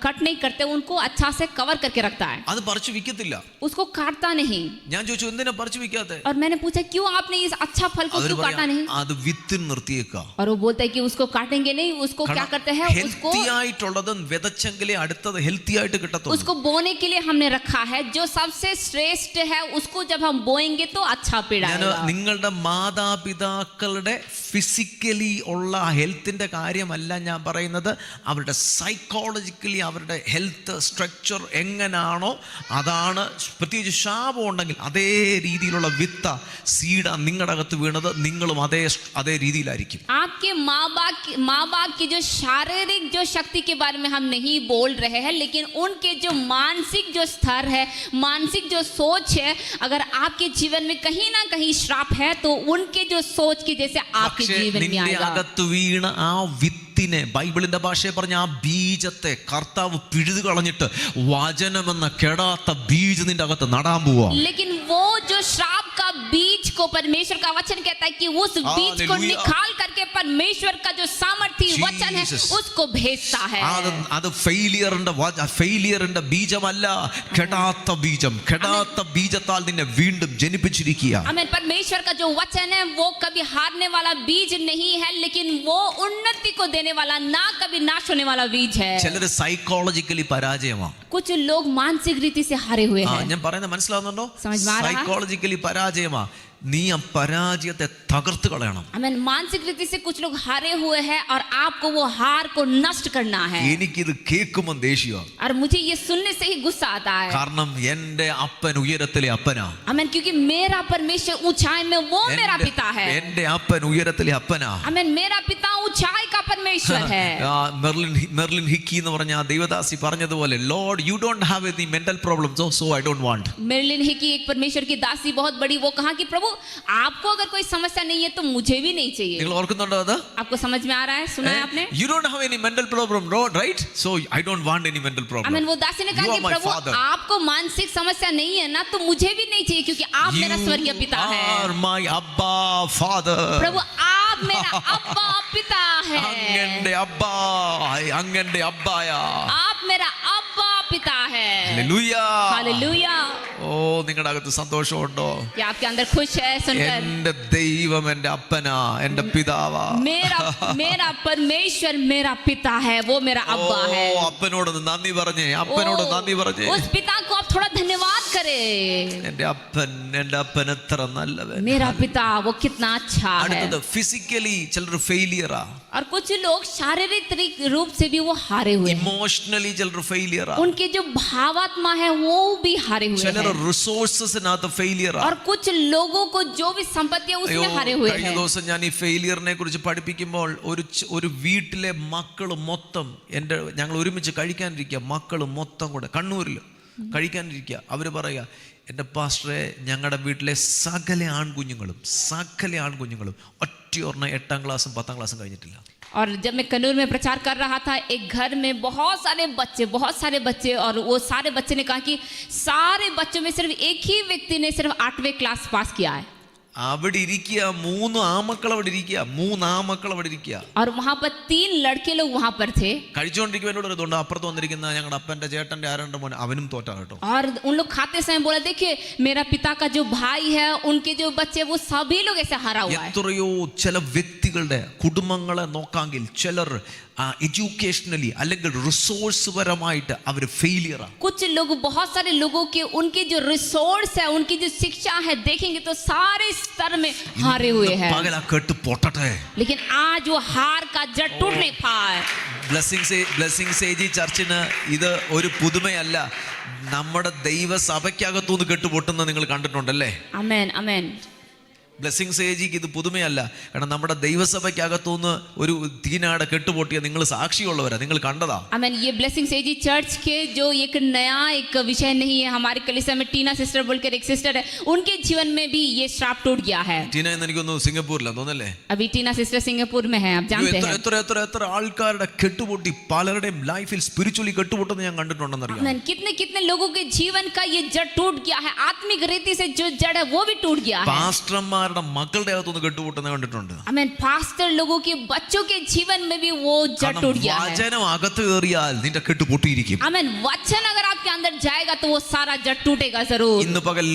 कट नहीं करते, उनको अच्छा से कवर करके रखता है, അത് പറിച്ചു വിൽക്കത്തില്ല. उसको काटता नहीं. ഞാൻ ചോദിച്ചു എന്തിനാ പറിച്ചു വിൽക്കാത്തെ? और मैंने पूछा क्यों आपने इस अच्छा फल को क्यों काटा नहीं? അത് വിത്തിന് നിർത്തിയേക്കാ. और वो बोलता है कि उसको काटेंगे नहीं, उसको क्या करते हैं, उसको ഹെൽത്തി ആയിട്ടുള്ളത് വിതച്ചെങ്കിലേ അടുത്തത് ഹെൽത്തി ആയിട്ട് കിട്ടത്തുള്ളൂ. उसको बोने के लिए हमने रखा है, जो सबसे श्रेष्ठ है उसको जब हम बोएंगे तो अच्छा पेड़ आएगा. നിങ്ങളുടെ മാതാപിതാക്കളുടെ ഫിസിക്കലി ഉള്ള ഹെൽത്തിന്റെ കാര്യമല്ല ഞാൻ പറയുന്നത്, അവരുടെ സൈക്കോളജിക്കലി അവരുടെ ഹെൽത്ത് സ്ട്രക്ചർ എങ്ങനാണോ അതാണ്. പ്രത്യേകിച്ച് ശാപം ഉണ്ടെങ്കിൽ അതേ രീതിയിലുള്ള വിത്ത സീഡ നിങ്ങളുടെ അകത്ത് വീണത് നിങ്ങളും അതേ രീതിയിലായിരിക്കും. आपके माँ बाप की जो शारीरिक जो शक्ति के बारे में हम नहीं बोल रहे हैं, लेकिन उनके जो मानसिक जो स्तर है, मानसिक जो सोच है, अगर आपके जीवन में कहीं ना कहीं श्राप है तो उनके जो सोच की जैसे आपके जीवन में आएगा. അകത്ത് വീണ ആ വിത്തിനെ, ബൈബിളിന്റെ ഭാഷയെ പറഞ്ഞ ആ ബീജത്തെ കർത്താവ് പിഴുതു കളഞ്ഞിട്ട് വചനമെന്ന കെടാത്ത ബീജ് നിന്റെ അകത്ത് നടാൻ പോവാ. लेकिन वो जो श्राप का बीज को परमेश्वर का वचन कहता है कि उस बीज को निकाल करके परमेश्वर का जो सामर्थ्य वचन है उसको भेजता है. അത് ഫെയിലിയറിന്റെ ബീജമല്ല, കെടാത്ത ബീജം. കെടാത്ത ബീജത്താൽ നിന്നെ വീണ്ടും ജനിപ്പിച്ചിരിക്കുക. आमीन. परमेश्वर का जो वचन है वो कभी हारने वाला बीज नहीं है, लेकिन वो उन्नति को देने वाला, ना कभी नाश होने वाला बीज है. ചിലര് സൈക്കോളജിക്കലി പരാജയമാണ്. कुछ लोग मानसिक रीति से हारे हुए हैं. ഞാൻ പറയുന്നത് മനസ്സിലാവുന്നുണ്ടോ? समझ में आ रहा है? സൈക്കോളജിക്കലി പരാജയമാ. നീ ആ പരാജയത്തെ തകർത്ത് കളയണം. आमीन. मानसिक रीति से कुछ लोग हारे हुए हैं और आपको वो हार को नष्ट करना है. എനിക്കിത് കേൾക്കുമ്പോൾ ദേഷ്യമാണ്. और मुझे ये सुनने से ही गुस्सा आता है. കാരണം എൻ്റെ അപ്പൻ ഉയരത്തിലെ അപ്പനാ. आमीन. क्योंकि मेरा परमेश्वर ऊंचाई में, वो मेरा पिता है. എൻ്റെ അപ്പൻ ഉയരത്തിലെ അപ്പനാ. आमीन. मेरा पिता ऊंचाई का परमेश्वर है. മെർലിൻ ഹിക്കി എന്ന് പറഞ്ഞ ദേവദാസി പറഞ്ഞതുപോലെ, Lord you don't have any mental problems, so I don't want. Marilyn Hickey एक परमेश्वर की दासी बहुत बड़ी, वो कहा कि प्रभु आपको अगर कोई समस्या नहीं है तो मुझे भी नहीं चाहिए. നിങ്ങൾ ഓർക്കുന്നുണ്ടോ അത്? आपको समझ में आ रहा है? सुना है आपने? You don't have any mental problem, right? So I don't want any mental problem. आमीन. वो दासी ने कहा कि प्रभु आपको मानसिक समस्या नहीं है ना, तो मुझे भी नहीं चाहिए, क्योंकि आप मेरा स्वर्गीय पिता है. You are my Abba Father. प्रभु आप मेरा अब्बा पिता है. അങ്ങന്റെ അബ്ബായാ. आप मेरा अब्बा पिता है. ഹല്ലേലൂയ. हालेलुया. ഓ, നിങ്ങളുടെ അകത്ത് സന്തോഷമുണ്ടോ? क्या आपके अंदर खुश है सुनकर? എൻ്റെ ദൈവം എൻ്റെ അപ്പനാ, എൻ്റെ പിതാവാ. मेरा परमेश्वर मेरा पिता है, वो मेरा अब्बा है. അപ്പനോട് നന്ദി പറഞ്ഞേ, അപ്പനോട് നന്ദി പറഞ്ഞേ. उस पिता को आप थोड़ा धन्यवाद करें. എൻ്റെ അപ്പൻ എത്ര നല്ലവൻ. मेरा पिता वो कितना अच्छा है. അടുത്തത് ഫിസിക്കലി ചിലർ ഫെയിലിയറാ. और कुछ लोग शारीरिक रूप से भी वो हारे हुए हैं. ഇമോഷണലി ചിലർ ഫെയിലിയറാ. उनके जो भावात्मा है वो भी हारे हुए ചിലർ हैं. റിസോഴ്സസിനകത്ത് ഫെയിലിയറാ. और कुछ लोगों को जो भी संपत्ति है उसमें हारे हुए കഴിഞ്ഞ हैं. ദിവസം ഞാൻ ഈ ഫെയിലിയറിനെ കുറിച്ച് പഠിപ്പിക്കുമ്പോൾ ഒരു വീട്ടിലെ മക്കൾ മൊത്തം ഞങ്ങൾ ഒരുമിച്ച് കഴിക്കാനിരിക്കുക, മക്കൾ മൊത്തം കൂടെ കണ്ണൂരിൽ കഴിക്കാനിരിക്കുക. അവർ പറയുക, എൻ്റെ പാസ്റ്ററെ ഞങ്ങളുടെ വീട്ടിലെ സകല ആൺകുഞ്ഞുങ്ങളും ഒറ്റയൊരെണ്ണം 8ാം ക്ലാസ്സും 10ാം ക്ലാസ്സും കഴിഞ്ഞിട്ടില്ല. और जब मैं कन्नूर में प्रचार कर रहा था, एक घर में बहुत सारे बच्चे, और वो सारे बच्चे ने कहा कि सारे बच्चों में सिर्फ एक ही व्यक्ति ने सिर्फ 8वीं क्लास पास किया है. അവിടെ ഇരിക്കുക, 3 ആമക്കൾ അവിടെ ഇരിക്കുക. और वहां पर 3 लड़के लोग वहां पर थे. കഴിച്ചുകൊണ്ടിരിക്കുമ്പോൾ അപ്പുറത്ത് വന്നിരിക്കുന്ന ഞങ്ങളുടെ അപ്പന്റെ ചേട്ടന്റെ ആരണ്ട മോൻ അവനും തോറ്റാ കേട്ടോ. और उन लोग खाते समय बोला, देखिए मेरा पिता का जो भाई है, उनके जो बच्चे, वो सभी लोग ऐसे हारा हुआ है. എത്രയോ ചില വ്യക്തികളുടെ കുടുംബങ്ങളെ നോക്കാമെങ്കിൽ ചിലർ എഡ്യൂക്കേഷനലി അല്ലെങ്കിൽ റിസോഴ്സ് പരമായിട്ട് അവർ ഫെയിലിയറാണ്. कुछ लोग, बहुत सारे लोगों के उनके जो रिसोर्स है, उनकी जो शिक्षा है, देखेंगे तो सारे स्तर में हारे हुए हैं. പകല കേട്ട് പൊട്ടട്ടെ. लेकिन आज वो हार का जड़ टूट नहीं पाया. ബ്ലെസ്സിംഗ് സേജി ചർച്ചിന് ഇത് ഒരു പുതുമയല്ല. നമ്മുടെ ദൈവസഭയ്ക്കകത്തുനിന്ന് കെട്ടുപൊട്ടുന്ന നിങ്ങൾ കണ്ടിട്ടുണ്ടല്ലേ? आमेन आमेन. ബ്ലെസ്സിങ്സ് ഏജിക്ക് ഇത് പുതുമയല്ല. കാരണം നമ്മുടെ ദൈവസഭയ്ക്കകത്തുനിന്ന് ഒരു തീനാട കെട്ടുപൊട്ടിയ നിങ്ങൾ സാക്ഷിയുള്ളവരാ, നിങ്ങൾ കണ്ടതാ. आमेन. ये ब्लेसिंग्स एजी चर्च के जो एक नया एक विषय नहीं है. हमारे कलीसिया में टीना सिस्टर बोलकर एक सिस्टर है, उनके जीवन में भी ये श्राप टूट गया है. ടീന എന്ന് എനിക്കൊന്ന് സിംഗപ്പൂരിലാണ് തോന്നല്ലേ? अभी टीना सिस्टर सिंगापुर में है, आप जानते हैं. എത്ര ആൾക്കാരുടെ കെട്ടുപൊട്ടി, പലരുടെയും ലൈഫിൽ സ്പിരിച്വലി കെട്ടുപൊട്ടുന്നത് ഞാൻ കണ്ടിട്ടുണ്ടെന്നറിയാം. आमेन. कितने कितने लोगों के जीवन का ये जड़ टूट गया है. आत्मिक रीति से जो जड़ है वो भी टूट गया है. പാസ്റ്റർമാരുടെ മക്കളുടെ അകത്തുനിന്ന് കെട്ടുപൊട്ടുന്നത് കണ്ടിട്ടുണ്ട്. आमेन. पास्टर लोगों के बच्चों के जीवन में भी वो जड़ टूट गया है. വചനം അകത്ത് കയറിയാൽ നിന്റെ കെട്ടുപൊട്ടിയിരിക്കും. आमेन. वचन अगर आपके अंदर जाएगा तो वो सारा जड़ टूटेगा जरूर. ഇന്ന് പകൽ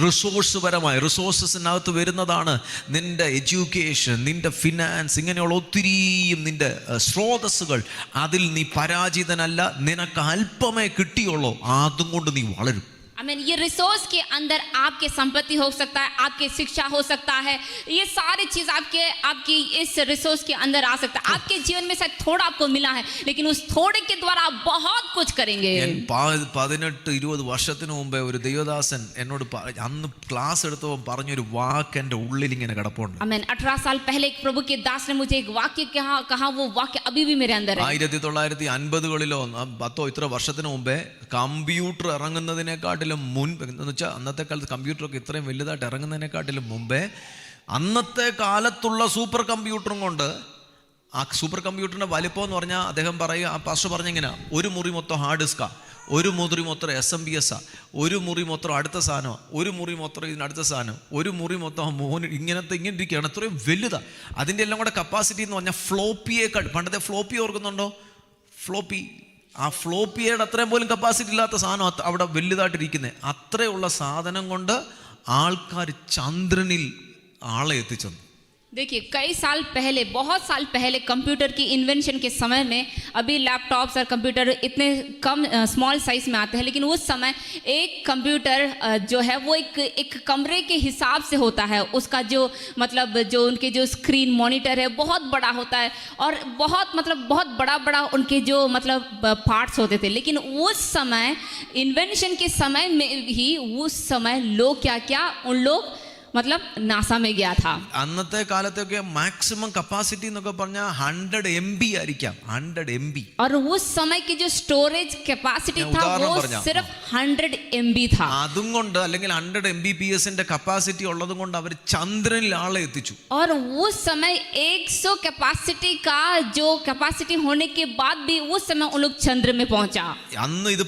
റിസോഴ്സ് പരമായി റിസോഴ്സസിനകത്ത് വരുന്നതാണ് നിന്റെ എഡ്യൂക്കേഷൻ, നിന്റെ ഫിനാൻസ്, ഇങ്ങനെയുള്ള ഒത്തിരിയും നിന്റെ സ്രോതസ്സുകൾ. അതിൽ നീ പരാജിതനല്ല, നിനക്ക് അല്പമേ കിട്ടിയുള്ളൂ, അതും കൊണ്ട് നീ വളരും. आमीन. ये रिसोर्स के अंदर आपके संपत्ति हो सकता है, आपके शिक्षा हो सकता है, ये सारी चीज आपकी इस रिसोर्स के अंदर आ सकता है. आपके जीवन में शायद थोड़ा आपको मिला है, लेकिन उस थोड़े के द्वारा आप बहुत कुछ करेंगे. 18-20 വർഷത്തിന് മുമ്പേ ഒരു ദൈവദാസൻ എന്നോട് അന്ന് ക്ലാസ് എടുത്തപ്പോൾ പറഞ്ഞൊരു വാക്ക് എൻ്റെ ഉള്ളിൽ ഇങ്ങനെ കിടപ്പുണ്ട്. आमीन. 18 साल पहले एक प्रभु के दास ने मुझे एक वाक्य कहा, वो वाक्य अभी भी मेरे अंदर है. 1950കളിലോ 10 ഇത്ര വർഷത്തിന് മുമ്പേ കമ്പ്യൂട്ടർ ഇറങ്ങുന്നതിനെക്കാട്ടിലും മുൻപ് എന്ന് വെച്ചാൽ അന്നത്തെ കാലത്ത് കമ്പ്യൂട്ടറൊക്കെ ഇത്രയും വലുതായിട്ട് ഇറങ്ങുന്നതിനെക്കാട്ടിലും മുമ്പേ അന്നത്തെ കാലത്തുള്ള സൂപ്പർ കമ്പ്യൂട്ടറും കൊണ്ട്, ആ സൂപ്പർ കമ്പ്യൂട്ടറിൻ്റെ വലിപ്പം എന്ന് പറഞ്ഞാൽ അദ്ദേഹം പറയുക, ആ പാസ്റ്റർ പറഞ്ഞിങ്ങനെ, ഒരു മുറി മൊത്തം ഹാർഡ് ഡിസ്കാ, ഒരു മുറി മൊത്തം SMBS, ഒരു മുറി മൊത്തം അടുത്ത സാധനം, ഒരു മുറി മൊത്തം ഇതിനടുത്ത സാധനം, ഒരു മുറി മൊത്തം ഇങ്ങനെ ഇരിക്കുകയാണ്. അത്രയും വലുതാണ്. അതിൻ്റെ എല്ലാം കൂടെ കപ്പാസിറ്റി എന്ന് പറഞ്ഞാൽ ഫ്ലോപ്പിയേക്കാൾ, പണ്ടത്തെ ഫ്ലോപ്പി ഓർക്കുന്നുണ്ടോ? ഫ്ലോപ്പി, ആ ഫ്ലോപ്പിയുടെ അത്രയും പോലും കപ്പാസിറ്റി ഇല്ലാത്ത സാധനം അവിടെ വലുതായിട്ടിരിക്കുന്നത്. അത്രയുള്ള സാധനം കൊണ്ട് ആൾക്കാർ ചന്ദ്രനിൽ ആളെ എത്തിച്ചെന്നു. देखिए, कई साल पहले, बहुत साल पहले कंप्यूटर की इन्वेंशन के समय में, अभी लैपटॉप्स और कंप्यूटर इतने कम स्मॉल साइज में आते हैं, लेकिन उस समय एक कंप्यूटर जो है वो एक कमरे के हिसाब से होता है. उसका जो मतलब जो उनके जो स्क्रीन मॉनिटर है बहुत बड़ा होता है, और बहुत बड़ा उनके जो मतलब पार्ट्स होते थे. लेकिन उस समय इन्वेंशन के समय में ही उस समय लोग क्या उन लोग मतलब नासा में गया था. അന്നത്തെ കാലത്തൊക്കെ മാക്സിമം കപ്പാസിറ്റി എന്നൊക്കെ പറഞ്ഞാൽ 100 MB ആയിരിക്കാം. 100 MB. और उस समय की जो स्टोरेज कैपेसिटी था वो सिर्फ 100 MB था. അതും കൊണ്ട്, അല്ലെങ്കിൽ 100 MBPSന്റെ കപ്പാസിറ്റി ഉള്ളതും കൊണ്ട് അവർ ചന്ദ്രനിൽ ആളെ എത്തിച്ചു. और उस समय 100 कैपेसिटी का जो कैपेसिटी होने के बाद भी उस समय उन लोग चंद्र में पहुंचा. അന്ന് ഇത്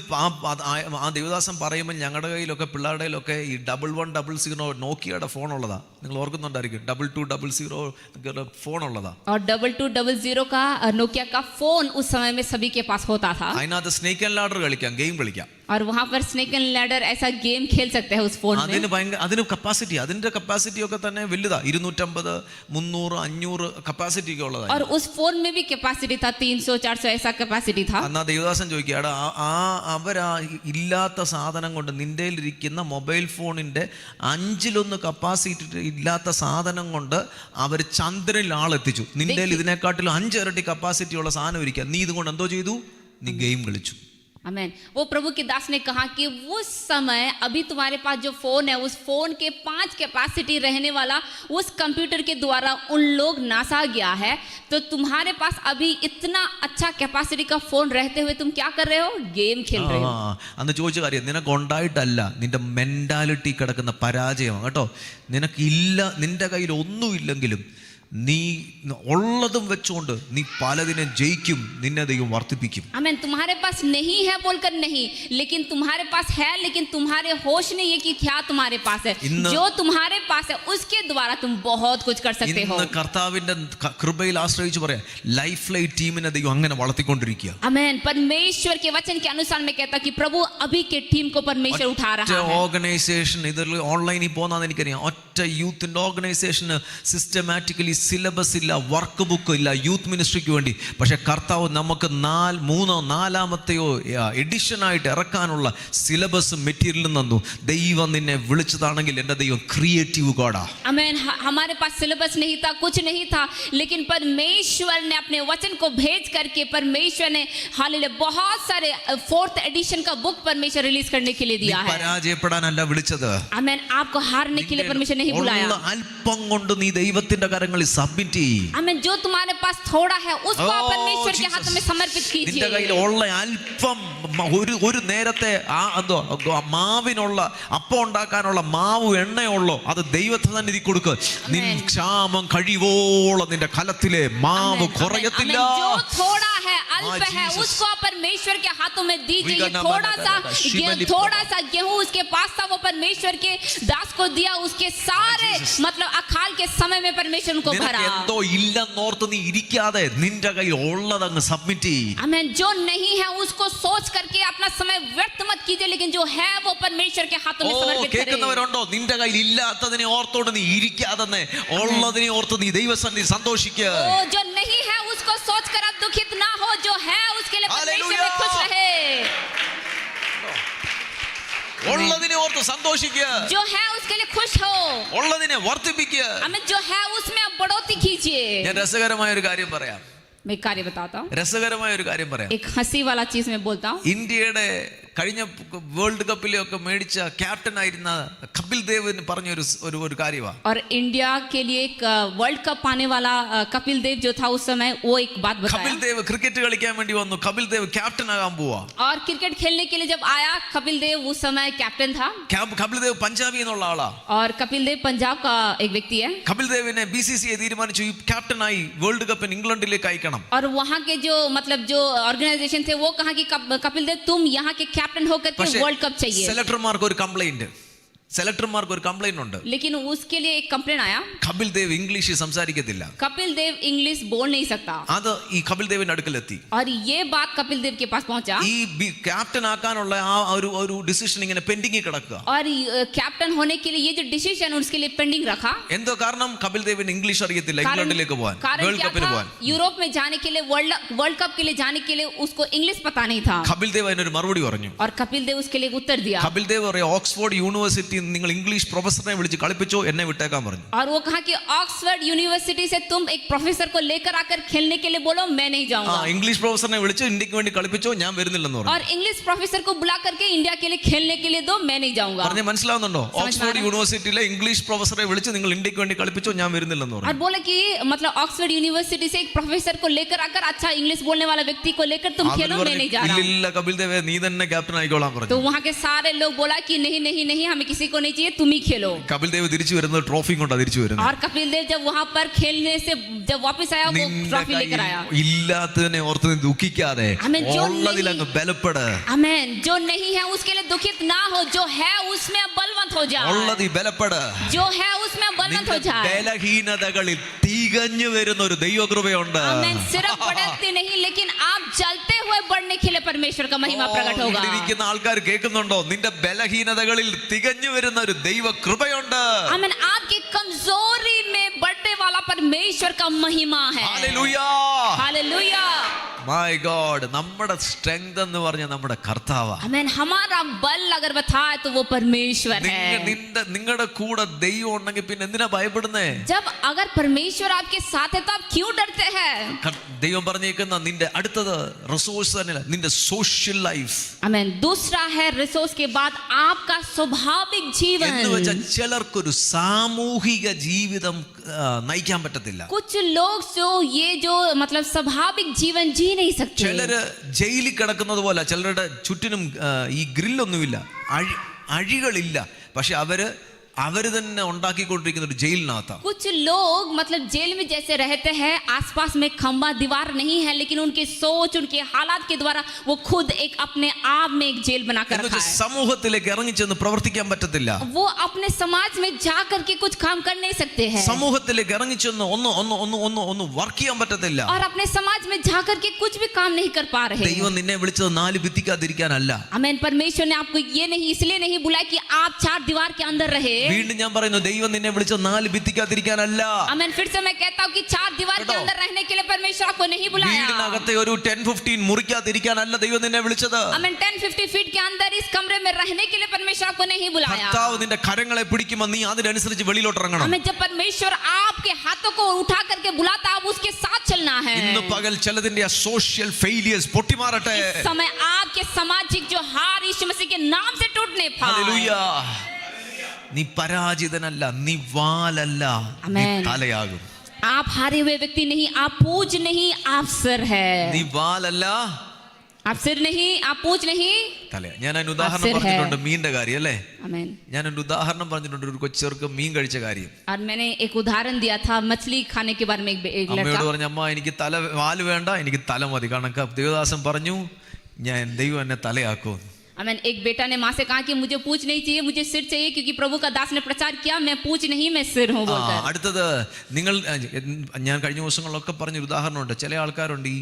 ആ ദേവദാസൻ പറയുമ്പോൾ ഞങ്ങളുടെ കയ്യിലൊക്കെ പിള്ളേരുടെ കയ്യിലൊക്കെ ഈ 1100 നോക്കിയയുടെ ഫോൺ ഉള്ളതാ. നിങ്ങൾ ഓർക്കുന്നുണ്ടായിരിക്കും. 2200 ഫോൺ ഉള്ളതാ. और 2200 का नोकिया का फोन उस समय में सभी के पास होता था. അതിനകത്ത് സ്നേക്ക് ആൻഡ് ലാഡർ കളിക്കാം, ഗെയിം കളിക്കാം. और वहां पर स्नेक एंड लैडर ऐसा गेम खेल सकते हैं उस फोन में. അതിന് കപ്പാസിറ്റി, അതിന്റെ കപ്പാസിറ്റി ഒക്കെ തന്നെ വലുതാ. 250, 300, 500 കപ്പാസിറ്റി ഒക്കെ ഉള്ളതാ. और उस फोन में भी कैपेसिटी था 300, 400 ऐसा कैपेसिटी था. എന്നാ ദേവദാസൻ ചോദിക്കുക, അവരാ ഇല്ലാത്ത സാധനം കൊണ്ട്, നിന്റെ ഇരിക്കുന്ന മൊബൈൽ ഫോണിന്റെ 5-1 കപ്പാസിറ്റി ഇല്ലാത്ത സാധനം കൊണ്ട് അവർ ചന്ദ്രനിൽ ആളെത്തിച്ചു. നിന്റെ ഇതിനെക്കാട്ടിലും 5 ഇരട്ടി കപ്പാസിറ്റി ഉള്ള സാധനം ഇരിക്കുക. നീ ഇതുകൊണ്ട് എന്തോ ചെയ്തു? നീ ഗെയിം കളിച്ചു. आमेन. वो प्रभु के दास ने कहा कि उस समय अभी तुम्हारे पास जो फोन है, उस फोन के 5 कैपेसिटी रहने वाला उस कंप्यूटर के द्वारा उन लोग नासा गया है. तो तुम्हारे पास अभी इतना अच्छा कैपेसिटी का फोन रहते हुए तुम क्या कर रहे हो? गेम खेल रहे हो. അന്ന് ചോദിച്ച കാര്യം നിനക്ക് ഉണ്ടായിട്ടല്ല, നിന്റെ മെന്റാലിറ്റി കിടക്കുന്ന പരാജയമാണ് കേട്ടോ. നിനക്കില്ല, നിന്റെ കയ്യിൽ ഒന്നുമില്ലെങ്കിലും നീ ഉള്ളതും വെച്ചുകൊണ്ട് നീ പലതിനെ ജയിക്കും, നിന്നെ ദൈവം വർദ്ധിപ്പിക്കും. आमीन. तुम्हारे पास नहीं है बोलकर नहीं, लेकिन तुम्हारे पास है, लेकिन तुम्हारे होश नहीं है कि क्या तुम्हारे पास है. जो तुम्हारे पास है उसके द्वारा तुम बहुत कुछ कर सकते हो. ഇന്ന് കർത്താവിന്റെ കൃപയിൽ ആശ്രയിച്ച് പറയാം, ലൈഫ് ലൈറ്റ് ടീമിനെ ദൈവം അങ്ങനെ വളർത്തിക്കൊണ്ടിരിക്കുക. आमीन. परमेश्वर के वचन के अनुसार मैं कहता कि प्रभु अभी के टीम को परमेश्वर उठा रहा है. ഓർഗനൈസേഷൻ ഇതിൽ ഓൺലൈനിൽ പോകുന്നതെന്ന് എനിക്കറിയാം. ഒറ്റ യൂത്തിന്റെ ഓർഗനൈസേഷന് സിസ്റ്റമാറ്റിക്കലി സിലബസ് ഇല്ല, വർക്ക് ബുക്ക് ഇല്ല യൂത്ത് മിനിസ്ട്രിക്ക് വേണ്ടി. പക്ഷെ കർത്താവ് നമുക്ക് 3-4 എഡിഷൻ ആയിട്ട് ഇറക്കാനുള്ള സിലബസും മെറ്റീരിയലും തന്നു. ദൈവം നിന്നെ വിളിച്ചതാണെങ്കിൽ എൻ്റെ ദൈവം ക്രിയേറ്റീവ് ഗോഡാ. आमीन. हमारे पास सिलेबस नहीं था, कुछ नहीं था, लेकिन परमेश्वर ने अपने वचन को भेज करके परमेश्वर ने हालेलुया बहुत सारे 4th एडिशन का बुक परमेश्वर रिलीज करने के लिए दिया है. പരാജയപ്പെടാനല്ല വിളിച്ചത്. आमीन. आपको हारने के लिए परमेश्वर नहीं नहीं बुलाया। അല്പം കൊണ്ട് നീ ദൈവത്തിന്റെ കരങ്ങളിൽ സബ്മിറ്റ് ചെയ്യ്. आमेन। जो तुम्हारे पास थोड़ा है उसको आप परमेश्वर के हाथ में समर्पित നിന്റെ കയ്യിൽ कीजिए। ഉള്ള അല്പം ഒരു നേരത്തെ മാവിനുള്ള അപ്പം ഉണ്ടാക്കാനുള്ള മാവ് എണ്ണയുള്ളോ അത് ദൈവസന്നിധി കൊടുക്ക്. നിൻ ക്ഷാമം കഴിവോളം നിന്റെ കലത്തിലെ മാവ് കുറയത്തില്ല. आमेन। जो थोड़ा है अल्प है उसको आप परमेश्वर के हाथों में दीजिए। थोड़ा सा गेहूं उसके पास था, वो परमेश्वर के दास को दिया। उसके सारे मतलब अकाल के समय में परमेश्वर उनको भरा। എന്തോ ഇല്ലെന്നോർത്ത് നീ ഇരിക്കാതെ നിന്റെ കയ്യിൽ ഉള്ളതങ്ങ് സബ്മിറ്റ് ചെയ്യ്. आमेन। जो नहीं है उसको सोच करके अपना समय व्यर्थ मत कीजिए, लेकिन जो है वो परमेश्वर के हाथों में समर्पित करें। കേൾക്കുന്നവരുണ്ടോ? നിന്റെ കയ്യിൽ ഇല്ലാത്തതിനെ ഓർത്തോണ്ട് നീ ഇരിക്കാതെ ഉള്ളതിനെ ഓർത്ത് നീ ദൈവസന്നിധി സന്തോഷിക്കുക. जो नहीं है उसको सोच कर आप दुखित ना हो, जो है उसके लिए परमेश्वर में खुश रहे। ഉള്ളതിനെ ഓർത്ത് സന്തോഷിക്കുക. जो है उसके लिए खुश हो, ഉള്ളതിനെ വർദ്ധിപ്പിക്കുക. हमें जो है उसमें आप बढ़ोतरी कीजिए। ഞാൻ രസകരമായ ഒരു കാര്യം പറയാം. मैं एक कार्य बताता हूँ, രസകരമായ ഒരു കാര്യം പറയാം. एक हंसी वाला चीज मैं बोलता हूँ। ഇന്ത്യയുടെ കഴിഞ്ഞ വേൾഡ് കപ്പിലൊക്കെ മേടിച്ച ക്യാപ്റ്റൻ ആയിരുന്ന കപിൽ ദേവ് പറഞ്ഞൊരു ഒരു കാര്യമാണ്. और इंडिया के लिए एक वर्ल्ड कप पाने वाला कपिल देव जो था उस समय, वो एक बात बताया। കപിൽ ദേവ് ക്രിക്കറ്റ് കളിക്കാൻ വേണ്ടി വന്നു. കപിൽ ദേവ് ക്യാപ്റ്റൻ ആകാൻ പോവാ. और क्रिकेट खेलने के लिए जब आया कपिल देव उस समय कैप्टन था। കപിൽ ദേവ് പഞ്ചാബി എന്നുള്ള ആളാ. और कपिल देव पंजाब का एक व्यक्ति है। കപിൽ ദേവിനെ BCCI തീരുമാനിച്ചു ഈ ക്യാപ്റ്റനായി വേൾഡ് കപ്പിന് ഇംഗ്ലണ്ടിലേക്ക് അയക്കണം. और वहाँ के जो मतलब जो ऑर्गेनाइजेशन थे वो कहा कि कपिल देव तुम यहाँ के कैप्टन होकर के वर्ल्ड कप चाहिए। സെലക്ടർമാർക്ക് ഒരു കംപ്ലൈന്റ് ഉണ്ട്. लेकिन उसके लिए एक कंप्लेन आया, കപിൽ ദേവ് ഇംഗ്ലീഷ് സംസാരിക്കത്തില്ല. कपिल देव इंग्लिश बोल नहीं सकता। അത് ഈ കപിൽ ദേവിന്റെ അടുക്കലെത്തി. और ये बात कपिल देव के पास पहुंचा। ഈ ക്യാപ്റ്റൻ ആക്കാനുള്ള ആ ഒരു ഡിസിഷൻ ഇങ്ങനെ പെൻഡിംഗ് കിടക്കുക. और कैप्टन होने के लिए ये जो डिसीजन उसके लिए पेंडिंग रखा। എന്തോ കാരണം കപിൽ ദേവിന് ഇംഗ്ലീഷ് അറിയത്തില്ല ഇംഗ്ലണ്ടിലേക്ക് പോകാൻ, വേൾഡ് കപ്പിന് പോകാൻ. യൂറോപ്പ് में जाने के लिए वर्ल्ड कप के लिए जाने के लिए उसको इंग्लिश पता नहीं था। കപിൽ ദേവ് അതിനൊരു മറുപടി പറഞ്ഞു. और कपिल देव उसके लिए उत्तर दिया। കപിൽ ദേവ് പറയാ ഓക്സ്ഫോർഡ് യൂണിവേഴ്സിറ്റി നിങ്ങൾ ഇംഗ്ലീഷ് പ്രൊഫസറിനെ വിളിച്ച് കളിപ്പിച്ചോ, എന്നെ വിട്ടേക്കാൻ പറഞ്ഞു. और वो कहा कि ऑक्सफोर्ड यूनिवर्सिटी से तुम एक प्रोफेसर को लेकर आकर खेलने के लिए बोलो, मैं नहीं जाऊंगा। ഇംഗ്ലീഷ് പ്രൊഫസറിനെ വിളിച്ച് ഇന്ത്യക്ക് വേണ്ടി കളിപ്പിച്ചോ, ഞാൻ വരുന്നില്ലെന്ന് പറഞ്ഞു. और इंग्लिश प्रोफेसर को बुला करके इंडिया के लिए खेलने के लिए दो, मैं नहीं जाऊंगा। പറഞ്ഞ മനസ്സിലാവുന്നുണ്ടോ? ഓക്സ്ഫോർഡ് യൂണിവേഴ്സിറ്റിയിലെ ഇംഗ്ലീഷ് പ്രൊഫസറെ വിളിച്ച് നിങ്ങൾ ഇന്ത്യക്ക് വേണ്ടി കളിപ്പിച്ചോ, ഞാൻ വരുന്നില്ലെന്ന് പറഞ്ഞു. और बोले कि मतलब ऑक्सफोर्ड यूनिवर्सिटी से एक प्रोफेसर को लेकर आकर अच्छा इंग्लिश बोलने वाला व्यक्ति को लेकर तुम खेलो, मैं नहीं जा रहा। ഇല്ല കപിൽ ദേവ് നീ തന്നെ ക്യാപ്റ്റൻ ആയിക്കോളാൻ പറഞ്ഞു. तो वहां के सारे लोग बोला कि नहीं नहीं नहीं, हमें किसी को नहीं चाहिए, तुम ही खेलो। കപിൽ ദേവ് തിരിച്ചു വരുന്നത് ട്രോഫിയും കൊണ്ടാ തിരിച്ചു വരുന്നത്. और कपिल देव जब वहां पर खेलने से जब वापस आया वो ट्रॉफी लेकर आया। ഇല്ലാത്തതിനെ ഓർത്ത് നീ ദുഃഖിക്കാതെ ഉള്ളതിലങ്ങ് ബലപ്പെട്. आमेन। जो नहीं है उसके लिए दुखित ना हो, जो है उसमें बलवंत हो जा। ഉള്ളതി ബലപ്പെട്. जो है उसमें बलवंत हो जा। ബലഹീനതകളിൽ തികഞ്ഞു വരുന്ന ഒരു ദൈവകൃപയുണ്ട്. आमेन। सिर्फ बढ़ते नहीं लेकिन आप जलते हुए बढ़ने के लिए परमेश्वर का महिमा प्रकट होगा। ഇരിക്കുന്ന ആൾക്കാർ കേൾക്കുന്നുണ്ടോ? നിന്റെ ബലഹീനതകളിൽ തികഞ്ഞു വരുന്ന ഒരു ദൈവകൃപയുണ്ട്. आमेन। आपकी कमजोरी में बढ़ने वाला परमेश्वर का महिमा है। Hallelujah hallelujah. My God. നമ്മുടെ സ്ട്രെങ്ത് എന്ന് പറഞ്ഞ നമ്മുടെ കർത്താവാ. आमेन। हमारा बल अगर बताए तो वो परमेश्वर है। നിങ്ങളുടെ കൂടെ ദൈവം ഉണ്ടെങ്കിൽ പിന്നെ എന്തിനാ ഭയപ്പെടുന്നേ? जब अगर परमेश्वर आपके साथ है तो आप क्यों डरते हैं? ദൈവം പറഞ്ഞേക്കുന്ന നിന്റെ അടുത്തത് റിസോഴ്സ് തന്നെ നിന്റെ സോഷ്യൽ ലൈഫ്. आमेन। दूसरा है रिसोर्स के बाद आपका स्वाभाविक जीवन। എന്ന് വെച്ചാൽ ചിലർക്കൊരു സാമൂഹിക ജീവിതം നയിക്കാൻ പറ്റത്തില്ല. कुछ लोग जो मतलब स्वाभाविक जीवन जी नहीं सकते। ചിലര് ജയിലിൽ കിടക്കുന്നത് പോലെ ചിലരുടെ ചുറ്റിനും ഈ ഗ്രില്ലൊന്നുമില്ല, അഴികളില്ല, പക്ഷെ അവര് തന്നെ ഉണ്ടാക്കിക്കൊണ്ടിരിക്കുന്ന ഒരു ജയിലിനകത്താണ്. कुछ लोग मतलब जेल में जैसे रहते हैं, आसपास में खंबा दीवार नहीं है, लेकिन उनकी सोच उनके हालात के द्वारा वो खुद एक अपने आप में एक जेल बना कर रखा है। സമൂഹത്തിലേക്ക് ഇറങ്ങിച്ചെന്ന് പ്രവർത്തിക്കാൻ പറ്റത്തില്ല. वो अपने समाज में जा करके कुछ काम कर नहीं सकते हैं। സമൂഹത്തിലേക്ക് ഇറങ്ങിച്ചെന്ന് ഒന്ന് വർക്ക് ചെയ്യാൻ പറ്റത്തില്ല. और अपने समाज में जा करके कुछ भी काम नहीं कर पा रहे हैं। ദൈവം നിന്നെ വിളിച്ചത് നാല് ഭിത്തിക്കാതിരിക്കാനല്ല. आमेन। परमेश्वर ने आपको ये नहीं इसलिए नहीं बुलाया कि आप चार दीवार के अंदर रहे। വീണ്ടും ഞാൻ പറയുന്നു, ദൈവം നിന്നെ വിളിച്ചത് നാല് ഭിത്തിക്കാതിരിക്കാനല്ല. आमेन। फिर से मैं कहता हूँ कि चार दीवार के अंदर रहने के लिए परमेश्वर आपको नहीं बुलाया। വീടിനകത്തെ ഒരു 10-15 മുറിക്കാതിരിക്കാനല്ല ദൈവം നിന്നെ വിളിച്ചത്. आमेन। 10-50 फीट के अंदर इस कमरे में रहने के लिए परमेश्वर आपको नहीं बुलाया। കർത്താവ് നിന്റെ കരങ്ങളെ പിടിക്കുമ്പോൾ നീ അതിനനുസരിച്ച് വെളിയിലോട്ട് ഇറങ്ങണം. आमेन। जब परमेश्वर आपके हाथों को उठा करके बुलाता, आप उसके साथ चलना है। ഇന്ന് പകൽ ചിലതിന്റെ സോഷ്യൽ ഫെയിലിയേഴ്സ് പൊട്ടിമാറട്ടെ. इस समय आपके सामाजिक जो हार यीशु मसीह के नाम से टूटने पाए। ഹല്ലേലൂയ. നീ പരാജിതനല്ല, നീ വാലല്ല, നീ Amen. തലയാകും. आप हारे हुए व्यक्ति नहीं, आप पूज नहीं, आप सिर है. നീ വാലല്ല, आप सिर नहीं, आप पूज नहीं. തല. ഞാൻ അതിന് ഉദാഹരണം സിർ ഹേ. പറഞ്ഞിട്ടുണ്ട്, മീനിന്റെ കാര്യം അല്ലേ. आमेन. ഞാൻ ഒരു ഉദാഹരണം പറഞ്ഞിട്ടുണ്ട്, ഒരു കൊച്ചെറുക്ക് മീൻ കഴിച്ച കാര്യം. और मैंने एक उदाहरण दिया था मछली खाने के बारे में. एक അമ്മയോട് लड़का പറഞ്ഞു, അമ്മ എനിക്ക് വാല് വേണ്ട, എനിക്ക് തല മതി. കാരണം ദേവദാസൻ പറഞ്ഞു, ഞാൻ ദൈവം എന്നെ തലയാക്കും. आमेन. एक बेटा ने माँ से कहा कि मुझे पूछ नहीं चाहिए, मुझे सिर चाहिए, क्योंकि प्रभु का दास ने प्रचार किया मैं पूछ नहीं मैं सिर हूँ बोलकर. അടുത്തത് നിങ്ങൾ, ഞാൻ കഴിഞ്ഞ ദിവസങ്ങളിലൊക്കെ പറഞ്ഞൊരു ഉദാഹരണമുണ്ട്. ചില ആൾക്കാരുണ്ട്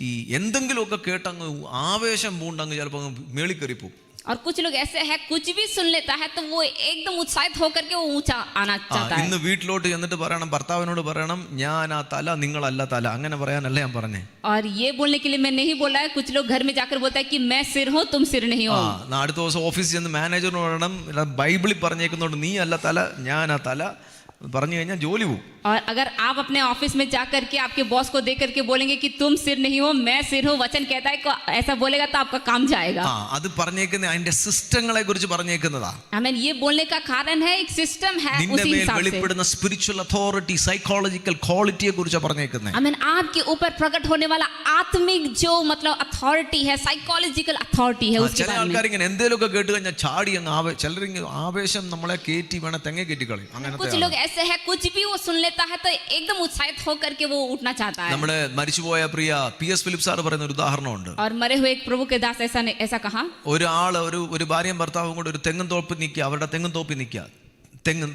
ഈ എന്തെങ്കിലുമൊക്കെ കേട്ടങ്ങ് ആവേശം പൂണ്ടങ്ങ് ചിലപ്പോൾ മേളിൽ കയറിപ്പോവും. और कुछ लोग ऐसे हैं, कुछ भी सुन लेता है तो वो एकदम उत्साहित होकर के वो ऊंचा आना चाहता है. ഇന്ന് വീട്ടിലോട്ട് ചെന്നിട്ട് പറയണം, ഭർത്താവിനോട് പറയണം, ഞാൻ ആ തല, നിങ്ങളല്ല തല. അങ്ങനെ പറയാനല്ല ഞാൻ പറഞ്ഞേ. और ये बोलने के लिए मैं नहीं बोला है. कुछ लोग घर में जाकर बोलता है कि मैं सिर हूँ तुम सिर नहीं हो. അടുത്ത ദിവസം ഓഫീസിൽ ചെന്ന് മാനേജറിനോട് പറയണം, ബൈബിളിൽ പറഞ്ഞേക്കുന്നോണ്ട് നീ അല്ല തല, ഞാൻ ആ തല പറഞ്ഞു കഴിഞ്ഞാൽ ജോലി പോകും. और अगर आप अपने ऑफिस में जाकर के आपके बॉस को देख करके बोलेंगे कि तुम सिर नहीं हो मैं सिर हूँ, वचन कहता है को ऐसा बोलेगा तो आपका काम जाएगा. അത് പറഞ്ഞേക്കുന്ന അതിന്റെ സിസ്റ്റങ്ങളെ കുറിച്ച് പറഞ്ഞേക്കുന്നതാ. हमें ये बोलने का कारण है एक सिस्टम है. നിന്റെ उसी മേൽ हिसाब से വെളിപ്പെടുന്ന സ്പിരിച്വൽ അതോറിറ്റി, സൈക്കോളജിക്കൽ ക്വാളിറ്റിയെ കുറിച്ച് പറഞ്ഞേക്കുന്നത്. हमें आपके ऊपर प्रकट होने वाला आत्मिक जो मतलब अथॉरिटी है, साइकोलॉजिकल अथॉरिटी है उसके ചില बारे में. ആൾക്കാർ ഇങ്ങനെ എന്തെങ്കിലുമൊക്കെ കേട്ട് കഴിഞ്ഞാൽ ചാടി അങ്ങ് ചിലരിങ്ങനെ ആവേശം നമ്മളെ കയറ്റി വേണം തെങ്ങ കയറ്റി കളയും. कुछ അങ്ങനത്തെ लोग ऐसे हैं, कुछ भी वो सुन लेता है तो एकदम उत्साहित होकर के वो उठना चाहता है. നമ്മുടെ മരിച്ചുപോയ പ്രിയ PS ഫിലിപ്പ് സാർ പറയുന്ന ഒരു ഉദാഹരണമുണ്ട്. और मरे हुए एक प्रभु के दास ऐसा कहा. ഒരാള് ഒരു ഭാര്യയും ഭർത്താവും കൂടെ ഒരു തെങ്ങും തോപ്പിൽ നിൽക്കുക, അവരുടെ തെങ്ങും തോപ്പിൽ നിൽക്കുക, തെങ്ങ്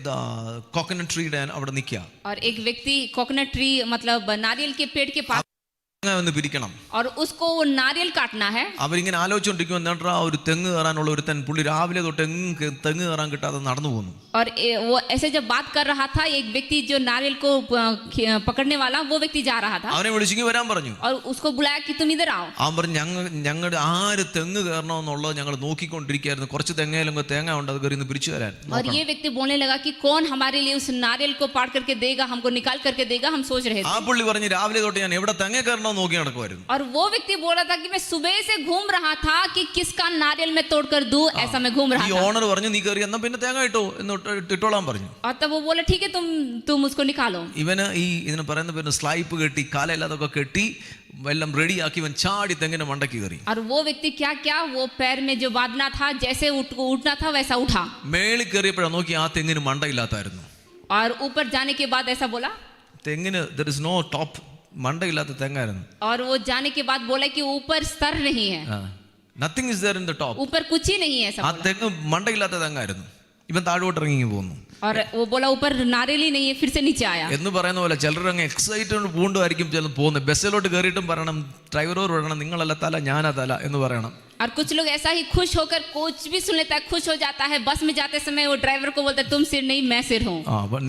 കോക്കനട്ട് ട്രീയുടെ അവിടെ നിൽക്കുക. और एक व्यक्ति कोकोनट ट्री मतलब नारियल के पेड़ के पास ഒന്ന് പിരിക്കണം. और उसको वो नारियल काटना है. അവരിങ്ങനെ ആലോചിച്ചുകൊണ്ടിരിക്കും, എന്നിട്ട് ആ ഒരു തെങ്ങ് കയറാനുള്ള ഒരു പുള്ളി രാവിലെ തൊട്ട് തെങ്ങ് കയറാൻ കിട്ടാതെ നടന്നു പോകുന്നു. और वो ऐसे जब बात कर रहा था, एक व्यक्ति जो नारियल को पकड़ने वाला वो व्यक्ति जा रहा था. അവനെ വിളിച്ചെങ്കിൽ വരാൻ പറഞ്ഞു. और उसको बुलाया कि तुम इधर आओ. അവൻ പറഞ്ഞു, ഞങ്ങളുടെ ആര് തെങ്ങ് കയറണമെന്നുള്ളത് ഞങ്ങൾ നോക്കിക്കൊണ്ടിരിക്കുകയായിരുന്നു, കുറച്ച് തെങ്ങയിലും തേങ്ങ ഉണ്ട്, അത് കയറി പിരിച്ചു തരാൻ. और ये व्यक्ति बोलने लगा कि कौन हमारे लिए उस नारियल को पाड़ करके देगा, हमको निकाल करके देगा, हम सोच रहे थे. ആ പുള്ളി പറഞ്ഞു, രാവിലെ തൊട്ട് ഞാൻ എവിടെ തെങ്ങ കയറണമെന്ന് നോക്കി നടക്കുമായിരുന്നു. और वो व्यक्ति बोल रहा था कि मैं सुबह से घूम रहा था कि किसका नारियल मैं तोड़कर दूं, ऐसा मैं घूम रहा ഈ था. ഓണർ പറഞ്ഞു, നീ കയറി എന്നാ പിന്നെ തേങ്ങ ഇട്ടോ എന്ന് ഇട്ടോളാൻ പറഞ്ഞു. और तब वो बोला ठीक है तुम उसको निकालो. ഇവന് ഇതിന് പറയുന്ന പേര് സ്ലൈപ്പ് കെട്ടി, കാലയില്ലാതൊക്കെ കെട്ടി എല്ലാം റെഡിയാക്കി ഇവൻ ചാടി തെങ്ങിന്റെ മണ്ടയ്ക്ക് കയറി. और वो व्यक्ति क्या क्या वो पैर में जो बांधना था, जैसे उठना था वैसा उठा. മേളിൽ കയറിയപ്പോഴാണ് നോക്കി, ആ തെങ്ങിന് മണ്ടയില്ലാത്തായിരുന്നു. और ऊपर जाने के बाद ऐसा बोला, തെങ്ങിന് there is no top, മണ്ടയില്ലാത്ത തെങ്ങായിരുന്നു. और वो जाने के बाद बोला कि ऊपर स्तर नहीं है, nothing is there in the top. ऊपर कुछ ही नहीं है ऐसा ആ बोला. തെങ്ങ് മണ്ടയില്ലാത്ത തെങ്ങായിരുന്നു. ഇവൻ താഴോട്ട് ഇറങ്ങി പോകുന്നു. और वो बोला ऊपर नारियल ही नहीं है, फिर से नीचे आया. എന്ന് പറയുന്ന പോലെ ചിലർ അങ്ങ് എക്സൈറ്റഡ് പൂണ്ടുമായിരിക്കും ചില പോകുന്നത്. ബസ്സിലോട്ട് കയറിയിട്ടും പറയണം, ഡ്രൈവറോട് പറയണം, നിങ്ങളല്ല തല, ഞാനാ തല എന്ന് പറയണം. और कुछ लोग ऐसा ही खुश होकर कुछ भी सुन लेता है, खुश हो जाता है. बस में जाते समय वो ड्राइवर को बोलता है तुम सिर नहीं मैं सिर हूँ.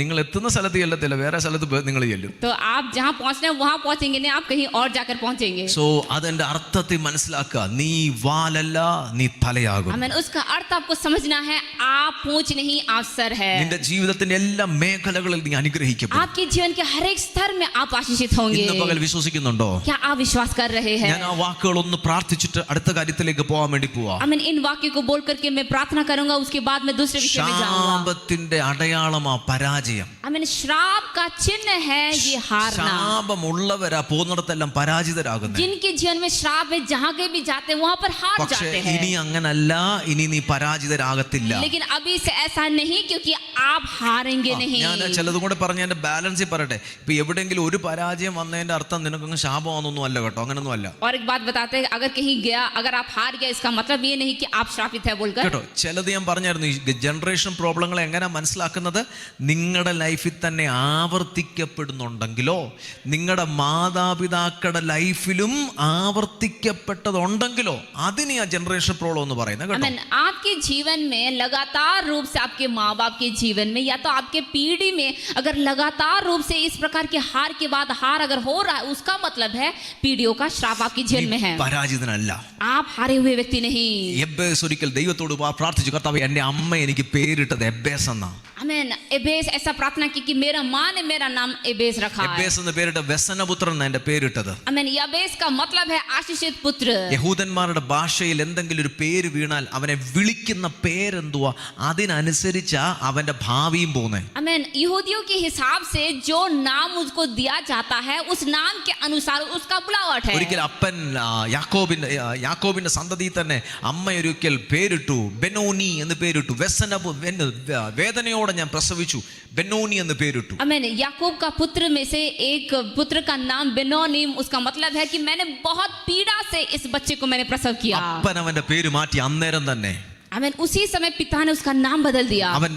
നിങ്ങൾ എത്തുന്ന സ്ഥലത്ത് ചെല്ലത്തില്ല, വേറെ സ്ഥലത്ത് നിങ്ങൾ ചെല്ലും. तो आप जहाँ पहुँचना है वहाँ पहुँचेंगे नहीं, आप कहीं और जाकर पहुँचेंगे. സോ അതിന്റെ അർത്ഥത്തെ മനസ്സിലാക്കുക, നീ വാലല്ല, നീ തലയാകും. हमें उसका अर्थ आपको समझना है, आप पूंछ नहीं आप सर है. നിന്റെ ജീവിതത്തിന്റെ എല്ലാ മേഖലകളിൽ നീ അനുഗ്രഹിക്കപ്പെടും. आपके जीवन के हर एक स्तर में आप आशीषित होंगे. ഇന്ന് പകൽ വിശ്വസിക്കുന്നുണ്ടോ? क्या आप विश्वास कर रहे हैं? ഞാൻ ആ വാക്കുകൾ ഒന്ന് പ്രാർത്ഥിച്ചിട്ട് അടുത്ത കാര്യത്തിലേക്ക് പോകാൻ വേണ്ടി പോവാ. आमीन. इन वाक्यों को बोल करके मैं प्रार्थना करूंगा, उसके बाद मैं दूसरे विषय में जाऊंगा. ശാപത്തിന്റെ അടയാളമാ പരാജയം. आमीन. श्राप का चिन्ह है ये हारना. ശാപമുള്ളവരാ പോകുന്നിടത്തെല്ലാം പരാജിതരാകുന്നത്. जिनके जीवन में श्राप है, जहाँ के भी जाते हैं वहां पर हार പക്ഷേ जाते हैं. ഇനി അങ്ങനല്ല, ഇനി നീ പരാജിതരാകത്തില്ല. लेकिन अभी से ऐसा नहीं, क्योंकि आप हारेंगे नहीं. ഞാൻ ചിലതും കൂടെ പറഞ്ഞ എന്റെ ബാലൻസിൽ പറയട്ടെ. ഇപ്പൊ എവിടെയെങ്കിലും ഒരു പരാജയം വന്നതിന്റെ അർത്ഥം നിനക്കങ്ങ് ശാപമാണെന്നൊന്നും അല്ല കേട്ടോ, അങ്ങനൊന്നും അല്ല और एक बात बताते हैं, अगर कहीं गया, अगर आप हार गया, इसका मतलब ये नहीं कि आप श्रापित है बोलकर. കേട്ടോ, ചിലത് ഞാൻ പറഞ്ഞായിരുന്നു. ഈ ജനറേഷൻ പ്രോബ്ലങ്ങൾ എങ്ങനെ മനസ്സിലാക്കുന്നത്? നിങ്ങളുടെ ലൈഫിൽ തന്നെ ആവർത്തിക്കപ്പെടുന്നുണ്ടെങ്കിലോ, നിങ്ങളുടെ മാതാപിതാക്കളുടെ ലൈഫിലും ആവർത്തിക്കപ്പെട്ടതുണ്ടെങ്കിലോ, അതിന് ആ ജനറേഷൻ പ്രോബ്ലം എന്ന് പറയുന്നത് കേട്ടോ. आमीन. आपके जीवन में लगातार रूप से आपके माँ बाप के जीवन में या तो आपके पीढ़ी में अगर लगातार रूप से इस प्रकार के हार के बाद हार अगर हो रहा है, उसका मतलब है पीढ़ियों का श्राप आपके जीवन में है. പരാജിതനല്ല. आप हारे हुए व्यक्ति नहीं. എബ്ബേസ് ഒരിക്കൽ ദൈവത്തോട് പ്രാർത്ഥിച്ചു, കർത്താവേ എന്റെ അമ്മ എനിക്ക് പേരിട്ടത് എബ്ബേസ് എന്നാ. आमीन। एबेस ऐसा प्रार्थना की कि मेरा माँ ने मेरा नाम एबेस रखा है। എബേസ് എന്ന പേരിട്ട വ്യസനപുത്രൻ എന്റെ പേരിട്ടത്. आमीन। याबेस का मतलब है आशीषित पुत्र। യഹൂദന്മാരുടെ ഭാഷയിൽ എന്തെങ്കിലും ഒരു പേര് വീണാൽ അവനെ വിളിക്കുന്ന പേരെന്തുവാ അതിനനുസരിച്ചാ അവന്റെ ഭാവിയും പോകുന്നത്. आमीन। यहूदियों के हिसाब से जो नाम उसको दिया जाता है उस नाम के अनुसार उसका बुलावट है। ഒരിക്കൽ അപ്പൻ യാക്കോബിന്റെ സന്തതിയിൽ തന്നെ അമ്മ ഒരിക്കൽ പേരിട്ടു ബെനോനി എന്ന് പേരിട്ടു. വേദനയോടെ ഞാൻ പ്രസവിച്ചു, ബെനോനി എന്ന് പേരിട്ടു. आमीन। याकूब का पुत्र में से एक पुत्र का नाम बेनोनीम, उसका मतलब है कि मैंने बहुत पीड़ा से इस बच्चे को मैंने प्रसव किया। അപ്പൻ അവന്റെ പേര് മാറ്റി അന്നേരം തന്നെ. आमीन। उसी समय पिता ने उसका नाम बदल दिया। അവൻ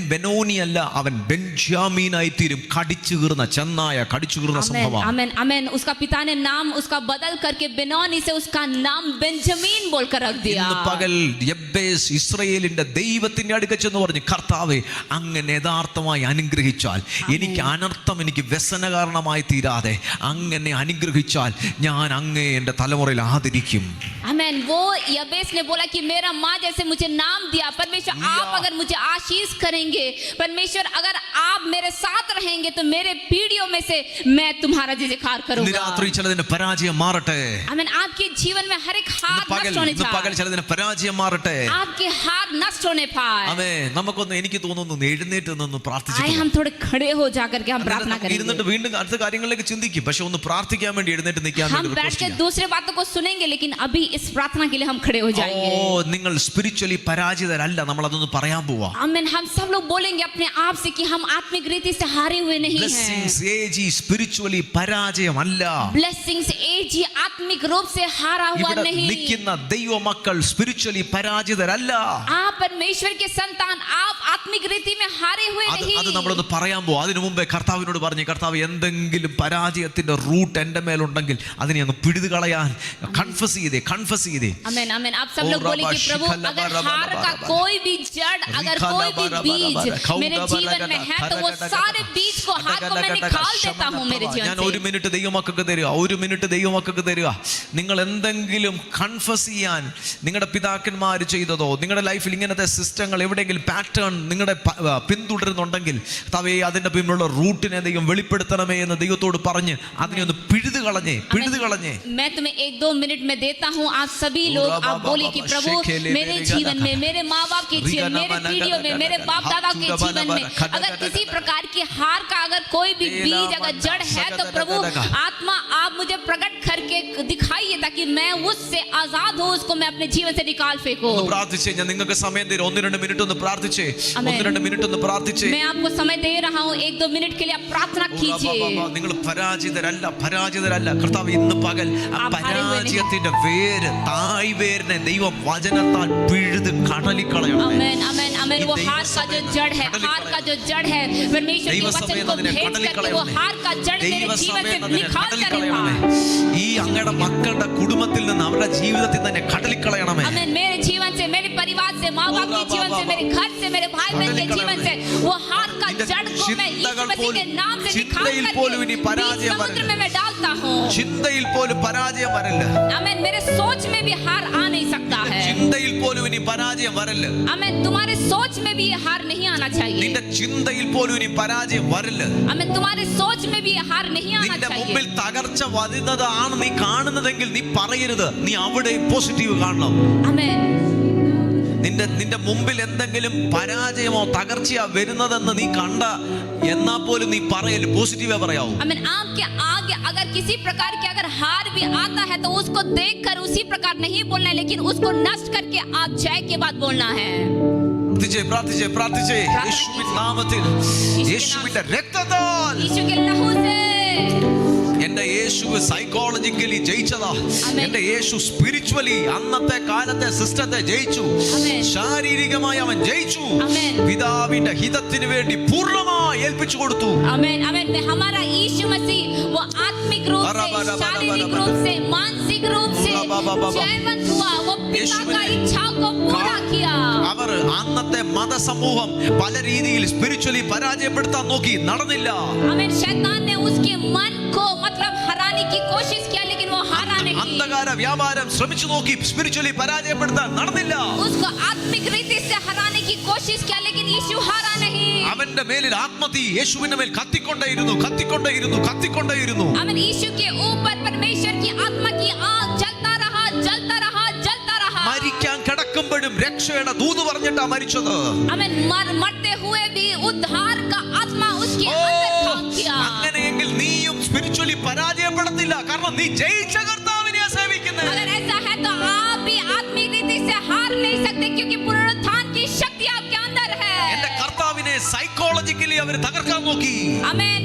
ബെനോനി അല്ല, അവൻ ബെഞ്ചാമീനായി തീരും. കടിച്ചു കീറുന്ന ചെന്നായ കടിച്ചു കീറുന്ന സംഭവം. आमीन आमीन। उसका पिता ने नाम उसका बदल करके बेनोनी से उसका नाम बेंजामिन बोलकर रख दिया। ഇന്ന് പകൽ യബ്ബേസ് ഇസ്രായേലിന്റെ ദൈവത്തിന്റെ അടുക്കൽ ചെന്ന് പറഞ്ഞു, കർത്താവേ അങ്ങനെ യഥാർത്ഥമായി അനുഗ്രഹിച്ചാൽ, എനിക്ക് അനർത്ഥം എനിക്ക് വ്യസന കാരണമായി തീരാതെ അങ്ങനെ അനുഗ്രഹിച്ചാൽ ഞാൻ അങ്ങേ എൻ്റെ തലമുറയിൽ ആദരിക്കും. आमीन। वो यबेस ने बोला कि मेरा माँ जैसे मुझे नाम दिया, परमेश्वर आप अगर मुझे आशीष करेंगे, परमेश्वर अगर आप मेरे साथ रहेंगे तो मेरे पीढ़ियों में से मैं तुम्हारा जयकार करूंगा। രാത്രി ചിലതിന്റെ പരാജയം മാറട്ടെ. आमीन। आपके जीवन में हर एक हार नष्ट होने പകൽ ചിലതിന്റെ പരാജയം മാറട്ടെ. आपके हार नष्ट होने पाए। ആമേൻ. നമുക്കൊന്ന് എനിക്ക് തോന്നുന്നു എഴുന്നേറ്റ് നിന്ന് പ്രാർത്ഥിച്ചു. आइए हम थोड़े खड़े हो जाकर के हम प्रार्थना करेंगे। ഇരുന്നിട്ട് വീണ്ടും അടുത്ത കാര്യങ്ങളിലേക്ക് ചിന്തിക്കും, പക്ഷെ ഒന്ന് പ്രാർത്ഥിക്കാൻ വേണ്ടി എഴുന്നേറ്റ് നിൽക്കാൻ हम बैठ के दूसरे बातों को सुनेंगे, लेकिन अभी इस प्रार्थना के लिए हम खड़े हो जाएंगे। നിങ്ങൾ സ്പിരിച്വലി പരാജിതരല്ല, നമ്മൾ അതൊന്ന് പറയാൻ പോവാ. आमीन। हम सब लोग बोलेंगे अपने आप से कि हम आत्मिक रीति से हारे हुए नहीं हैं। Blessings ഏജി spiritually പരാജയമല്ല. ब्लेसिंग्स एजी आत्मिक रूप से हारा हुआ ഇവിടെ नहीं। നിൽക്കുന്ന ദൈവമക്കൾ സ്പിരിച്വലി പരാജിതരല്ല. आप परमेश्वर के संतान, आप आत्मिक रीति में हारे हुए नहीं। അത് നമ്മളൊന്ന് പറയാൻ പോവാ. അതിനു മുമ്പേ കർത്താവിനോട് പറഞ്ഞു, കർത്താവ് എന്തെങ്കിലും പരാജയത്തിന്റെ റൂട്ട് എന്റെ മേലുണ്ടെങ്കിൽ അതിനെ അങ്ങ് പിടിതു കളയാൻ കൺഫസ് ചെയ്തേ. आमीन आमीन। आप सब लोग बोलेंगे प्रभु अगर हार का कोई भी जड़, अगर कोई भी बीज मेरे जीवन में है तो वो सारे बीज को हार को मैं निकाल देता हूं मेरे जीवन ഞാൻ से। ഒരു മിനിറ്റ് ദൈവമക്കൾക്ക് തരിക. നിങ്ങൾ എന്തെങ്കിലും കൺഫസ് ചെയ്യാൻ നിങ്ങളുടെ പിതാക്കന്മാർ ചെയ്തതോ നിങ്ങളുടെ ലൈഫിൽ ഇങ്ങനത്തെ സിസ്റ്റങ്ങൾ എവിടെയെങ്കിലും പാറ്റേൺ നിങ്ങളുടെ പിന്തുടരുന്നുണ്ടെങ്കിൽ കർത്താവേ അതിന്റെ പിന്നിലുള്ള റൂട്ടിനെ ദൈവം വെളിപ്പെടുത്തണമേ എന്ന് ദൈവത്തോട് പറഞ്ഞ് അതിനെ ഒന്ന് പിഴുതു കളഞ്ഞേ. मैं तुम्हें 1-2 मिनट में देता हूं। आप सभी लोग आप बोलिए कि प्रभु मेरे जीवन में, मेरे माँ बाप के जीवन, मेरे पीढ़ियों में, मेरे बाप दादा के जीवन में अगर किसी प्रकार की हार का अगर कोई भी बीज अगर जड़ है तो प्रभु आत्मा आप मुझे प्रकट करके दिखाइए ताकि मैं उससे आजाद हूं, उसको मैं अपने जीवन से निकाल फेंकूं। പ്രാർത്ഥിച്ചേ. ഞാൻ നിങ്ങൾക്ക് സമയം തരും. 1-2 മിനിറ്റ് ഒന്ന് പ്രാർത്ഥിച്ചേ. मैं आपको समय दे रहा हूं। 1-2 मिनट के लिए आप प्रार्थना कीजिए। നിങ്ങൾ പരാജിതരല്ല. കർത്താവ് ഇന്ന് പകൽ ആ പരാജയത്തിന്റെ വേര് തായ് വേരിനെ ദൈവം വചനത്താൽ പിഴുത് കടലിൽ കളയണം. आमीन आमीन आमीन। वो हार का जो जड़ है, हार का जो जड़ है परमेश्वर के वचन को भेज करके वो हार का जड़ मेरे जीवन से निकाल करेगा। ഈ അങ്ങയുടെ മക്കളുടെ കുടുംബത്തിൽ നിന്ന് അവരുടെ ജീവിതത്തിൽ തന്നെ കടലിൽ കളയണമേ. आमीन। मेरे जीवन से, मेरे परिवार से, माँ बाप के जीवन से, मेरे घर से, मेरे भाई बहन के जीवन से वो हार का जड़ को मैं यीशु मसीह के नाम से निकाल करके समुद्र में मैं डालता हूँ। ചിന്തയിൽ പോലും പരാജയം വരല്ല. आमीन। मेरे सोच में भी हार आ नहीं सकता है। ചിന്തയിൽ പോലും ഇനി പരാജയം വരല്ല. आमीन। तुम्हारे सोच में भी ये हार नहीं आना चाहिए। നിന്റെ ചിന്തയിൽ പോലും ഇനി പരാജയം വരല്ല. आमीन। तुम्हारे सोच में भी ये हार नहीं आना നിന്റെ चाहिए। മുമ്പിൽ തകർച്ച വരുന്നതാണ് നീ കാണുന്നതെങ്കിൽ നീ പറയരുത്, നീ അവിടെ പോസിറ്റീവ് കാണണം. आमीन। നിന്റെ മുമ്പിൽ എന്തെങ്കിലും പരാജയമോ തകർച്ചയോ വരുന്നതെന്ന് നീ കണ്ട എന്നാ പോലും നീ പറയല് പോസിറ്റീവേ പറയാവൂ. आमीन। आपके आगे अगर किसी प्रकार की अगर हार भी आता है तो उसको देखकर उसी प्रकार नहीं बोलना है, लेकिन उसको नष्ट करके आप जय के बाद बोलना है। പ്രാർത്ഥിച്ചേ. യേശുവിന്റെ നാമത്തിൽ, യേശുവിന്റെ രക്തത്താൽ, यीशु के लहू से എന്റെ യേശു സൈക്കോളജിക്കലി ജയിച്ചതാ. എന്റെ യേശു സ്പിരിച്വലി അന്നത്തെ കാലത്തെ സിസ്റ്റത്തെ ജയിച്ചു. ശാരീരികമായി അവൻ ജയിച്ചു. പിതാവിന്റെ ഹിതത്തിന് വേണ്ടി പൂർണ്ണമായി ഏൽപ്പിച്ചു കൊടുത്തു. आमीन आमीन। हमारा यीशु मसीह वो आत्मिक रूप से, शारीरिक रूप से, मानसिक रूप से जयवंत हुआ। वो पिता का इच्छा को पूरा किया। അവർ അന്നത്തെ മതസമൂഹം പല രീതിയിൽ സ്പിരിച്വലി പരാജയപ്പെടുത്താൻ നോക്കി, നടന്നില്ല. आमीन। शैतान ने उसके मन को मतलब हराने की कोशिश किया, लेकिन वो हारा नहीं. അന്ധകാര വ്യാപാരം ശ്രമിച്ചു നോക്കി, സ്പിരിച്വലി പരാജയപ്പെടുത്താൻ നടന്നില്ല. उसको आत्मिक रीति से हराने की कोशिश किया, लेकिन यीशु हारा नहीं. അവന്റെ മേലിൽ ആത്മതീ യേശുവിന്റെ മേൽ കത്തിക്കൊണ്ടേയിരുന്നു, കത്തിക്കൊണ്ടേയിരുന്നു, കത്തിക്കൊണ്ടേയിരുന്നു. आमीन. यीशु के ऊपर परमेश्वर की आत्मा की आग जलता रहा, जलता रहा, जलता रहा. മരിക്കാൻ കിടക്കുമ്പോഴും രക്ഷയുടെ ദൂത് പറഞ്ഞിട്ടാ മരിച്ചത്. आमीन. मरते हुए भी उद्धार का आत्मा उसके अंदर काम किया. അങ്ങനെയെങ്കിൽ നീയും സ്പിരിച്വലി പരാജയപ്പെടത്തില്ല, കാരണം നീ ജയിച്ച കർത്താവിനെ സേവിക്കുന്നത്. अगर ऐसा है तो आप भी आत्मिक रीति से हार नहीं सकते, क्योंकि पुनरुत्थान की शक्ति आपके अंदर है. എന്റെ കർത്താവിനെ സൈക്കോളജിക്കലി അവർ തകർക്കാൻ നോക്കി. आमीन.